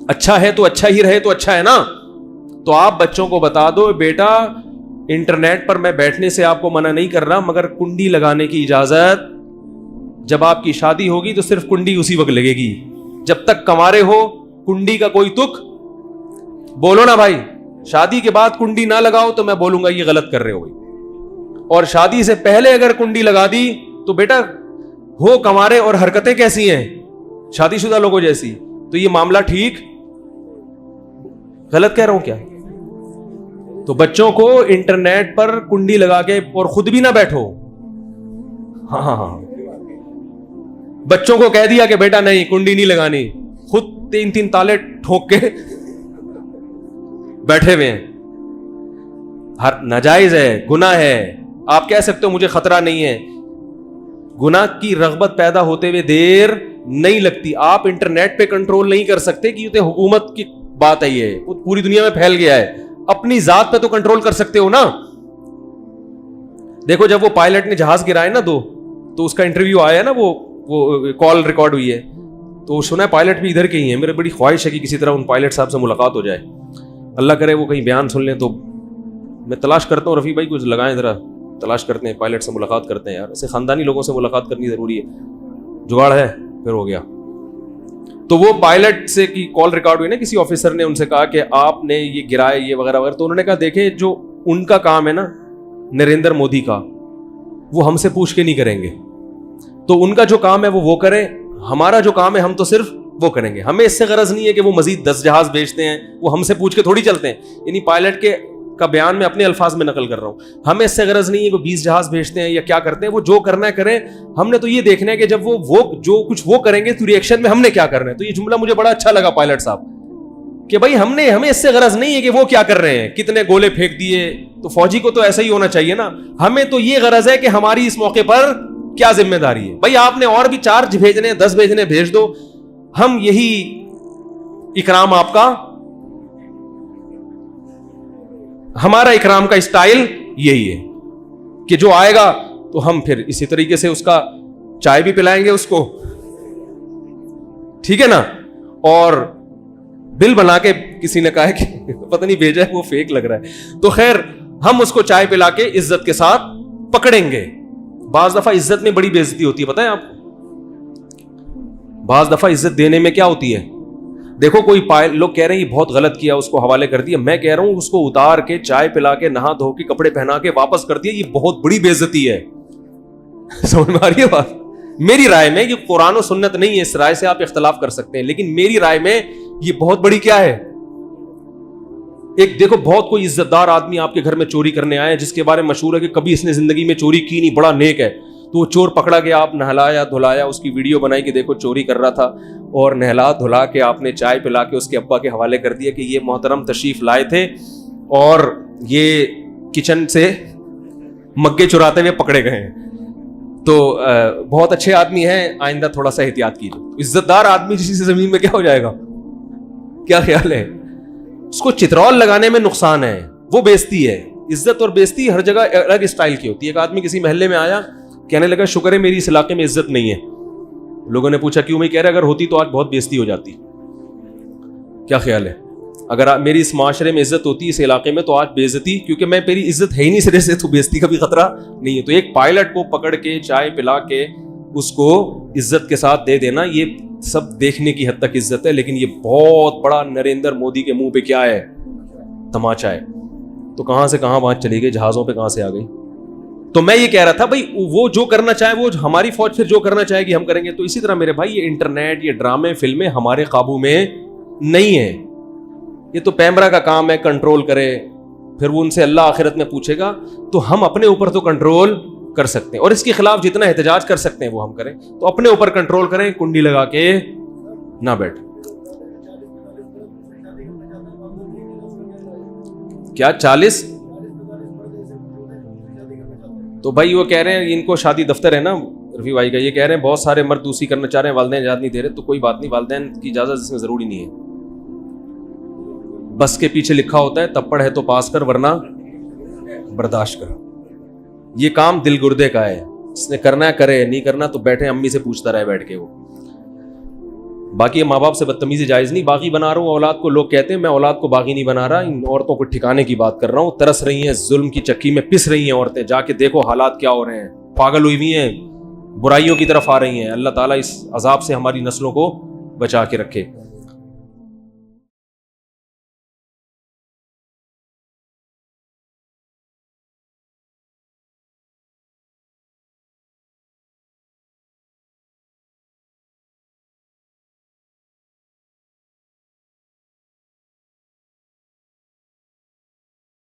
اچھا ہے تو اچھا ہی رہے تو اچھا ہے نا. تو آپ بچوں کو بتا دو بیٹا انٹرنیٹ پر میں بیٹھنے سے آپ کو منع نہیں کر رہا, مگر کنڈی لگانے کی اجازت, جب آپ کی شادی ہوگی تو صرف کنڈی اسی وقت لگے گی. جب تک کنوارے ہو کنڈی کا کوئی تک بولو نا بھائی. شادی کے بعد کنڈی نہ لگاؤ تو میں بولوں گا یہ غلط کر رہے ہو. اور شادی سے پہلے اگر کنڈی لگا دی تو بیٹا ہو کنوارے اور حرکتیں کیسی ہیں شادی شدہ لوگوں جیسی, تو یہ معاملہ ٹھیک غلط کہہ رہا ہوں کیا؟ تو بچوں کو انٹرنیٹ پر کنڈی لگا کے, اور خود بھی نہ بیٹھو. ہاں بچوں کو کہہ دیا کہ بیٹا نہیں کنڈی نہیں لگانی, خود 3 تالے ٹھوک کے بیٹھے ہوئے ہیں. ہر ناجائز ہے, گناہ ہے. آپ کہہ سکتے ہو مجھے خطرہ نہیں ہے, گناہ کی رغبت پیدا ہوتے ہوئے دیر نہیں لگتی. آپ انٹرنیٹ پہ کنٹرول نہیں کر سکتے کہ یہ حکومت کی بات ہے, یہ پوری دنیا میں پھیل گیا ہے. اپنی ذات پہ تو کنٹرول کر سکتے ہو نا. دیکھو جب وہ پائلٹ نے جہاز گرائے نا تو اس کا انٹرویو آیا نا, وہ کال ریکارڈ ہوئی ہے, تو سنا ہے پائلٹ بھی ادھر کے ہی ہیں. میرے بڑی خواہش ہے کہ کسی طرح ان پائلٹ صاحب سے ملاقات ہو جائے. اللہ کرے وہ کہیں بیان سن لیں. تو میں تلاش کرتا ہوں رفیع بھائی کچھ لگائیں, ذرا تلاش کرتے ہیں, پائلٹ سے ملاقات کرتے ہیں. یار ایسے خاندانی لوگوں سے ملاقات کرنی ضروری ہے. جگاڑ ہے پھر ہو گیا. تو وہ پائلٹ سے کی کال ریکارڈ ہوئی نا, کسی آفیسر نے ان سے کہا کہ آپ نے یہ گرائے یہ وغیرہ وغیرہ. تو انہوں نے کہا دیکھیں جو ان کا کام ہے نا نریندر مودی کا, وہ ہم سے پوچھ کے نہیں کریں گے. تو ان کا جو کام ہے وہ کریں, ہمارا جو کام ہے ہم تو صرف وہ کریں گے. ہمیں اس سے غرض نہیں ہے کہ وہ مزید 10 جہاز بھیجتے ہیں, وہ ہم سے پوچھ کے تھوڑی چلتے ہیں. یعنی پائلٹ کے کا بیان میں اپنے الفاظ میں نقل کر رہا ہوں. ہمیں اس سے غرض نہیں ہے کہ 20 جہاز بھیجتے ہیں یا کیا کرتے ہیں, وہ جو کرنا ہے کریں. ہم نے تو یہ دیکھنا ہے کہ جب وہ جو کچھ وہ کریں گے تو ریئیکشن میں ہم نے کیا کرنا ہے. تو یہ جملہ مجھے بڑا اچھا لگا پائلٹ صاحب کہ بھائی ہمیں اس سے غرض نہیں ہے کہ وہ کیا کر رہے ہیں, کتنے گولے پھینک دیے. تو فوجی کو تو ایسا ہی ہونا چاہیے نا. ہمیں تو یہ غرض ہے کہ ہماری اس موقع پر کیا ذمہ داری ہے. بھائی آپ نے اور بھی 4 بھیجنے 10 بھیجنے بھیج دو, ہم یہی اکرام آپ کا, ہمارا اکرام کا اسٹائل یہی ہے کہ جو آئے گا تو ہم پھر اسی طریقے سے اس کا چائے بھی پلائیں گے اس کو, ٹھیک ہے نا. اور بل بنا کے کسی نے کہا ہے کہ پتہ نہیں بھیجا ہے وہ فیک لگ رہا ہے, تو خیر ہم اس کو چائے پلا کے عزت کے ساتھ پکڑیں گے. بعض دفعہ عزت میں بڑی بے عزتی ہوتی ہے, پتہ ہے آپ کو. بعض دفعہ عزت دینے میں کیا ہوتی ہے, دیکھو کوئی لوگ کہہ رہے ہیں یہ بہت غلط کیا, اس کو حوالے کر دیا. میں کہہ رہا ہوں اس کو اتار کے چائے پلا کے نہا دھو کے کپڑے پہنا کے واپس کر دیا, یہ بہت بڑی بے عزتی ہے. سمجھ میں آ رہی ہے بات. میری رائے میں یہ قرآن و سنت نہیں ہے, اس رائے سے آپ اختلاف کر سکتے ہیں, لیکن میری رائے میں یہ بہت بڑی کیا ہے. ایک دیکھو بہت کوئی عزت دار آدمی آپ کے گھر میں چوری کرنے آیا جس کے بارے میں مشہور ہے کہ کبھی اس نے زندگی میں چوری کی نہیں, بڑا نیک ہے. تو وہ چور پکڑا گیا, آپ نہلایا دھلایا, اس کی ویڈیو بنائی کہ دیکھو چوری کر رہا تھا, اور نہلا دھلا کے آپ نے چائے پلا کے اس کے ابا کے حوالے کر دیا کہ یہ محترم تشریف لائے تھے اور یہ کچن سے مگے چراتے ہوئے پکڑے گئے ہیں. تو بہت اچھے آدمی ہیں, آئندہ تھوڑا سا احتیاط کیجیے. عزت دار آدمی جسی سے زمین میں کیا ہو جائے گا, کیا خیال ہے. اس کو چترول لگانے میں نقصان ہے, وہ بیزتی ہے. عزت اور بیزتی ہر جگہ الگ اسٹائل کی ہوتی ہے. ایک آدمی کسی محلے میں آیا, کہنے لگا شکر ہے میری اس علاقے میں عزت نہیں ہے. لوگوں نے پوچھا کیوں, میں کہہ رہا اگر ہوتی تو آج بہت بیزتی ہو جاتی. کیا خیال ہے, اگر میری اس معاشرے میں عزت ہوتی اس علاقے میں تو آج بے عزتی, کیونکہ میں میری عزت ہے ہی نہیں سرے سے, تو بیزتی کا بھی خطرہ نہیں ہے. تو ایک پائلٹ کو پکڑ کے چائے پلا کے اس کو عزت کے ساتھ دے دینا, یہ سب دیکھنے کی حد تک عزت ہے, لیکن یہ بہت بڑا نریندر مودی کے منہ پہ کیا ہے, تماچا ہے. تو کہاں سے کہاں بات چلی گئی, جہازوں پہ کہاں سے آ گئی. تو میں یہ کہہ رہا تھا بھائی وہ جو کرنا چاہے, وہ ہماری فوج پھر جو کرنا چاہے گی ہم کریں گے. تو اسی طرح میرے بھائی یہ انٹرنیٹ, یہ ڈرامے فلمیں ہمارے قابو میں نہیں ہیں. یہ تو پیمرا کا کام ہے کنٹرول کرے, پھر وہ ان سے اللہ آخرت میں پوچھے گا. تو ہم اپنے اوپر تو کنٹرول کر سکتے ہیں, اور اس کے خلاف جتنا احتجاج کر سکتے ہیں وہ ہم کریں. تو اپنے اوپر کنٹرول کریں, کنڈی لگا کے نہ بیٹھ. کیا 40؟ تو بھائی وہ کہہ رہے ہیں ان کو شادی دفتر ہے نا رفیع بھائی کا, یہ کہہ رہے ہیں بہت سارے مرد دوسری کرنا چاہ رہے ہیں, والدین اجازت نہیں دے رہے. تو کوئی بات نہیں, والدین کی اجازت اس میں ضروری نہیں ہے. بس کے پیچھے لکھا ہوتا ہے تپڑ ہے تو پاس کر ورنہ برداشت کر. یہ کام دل گردے کا ہے, اس نے کرنا ہے کرے, نہیں کرنا تو بیٹھے امی سے پوچھتا رہے بیٹھ کے وہ. باقی ماں باپ سے بدتمیزی جائز نہیں. باغی بنا رہا ہوں اولاد کو, لوگ کہتے ہیں میں اولاد کو باغی نہیں بنا رہا, ان عورتوں کو ٹھکانے کی بات کر رہا ہوں. ترس رہی ہیں, ظلم کی چکی میں پس رہی ہیں عورتیں, جا کے دیکھو حالات کیا ہو رہے ہیں, پاگل ہوئی ہوئی ہیں, برائیوں کی طرف آ رہی ہیں. اللہ تعالیٰ اس عذاب سے ہماری نسلوں کو بچا کے رکھے.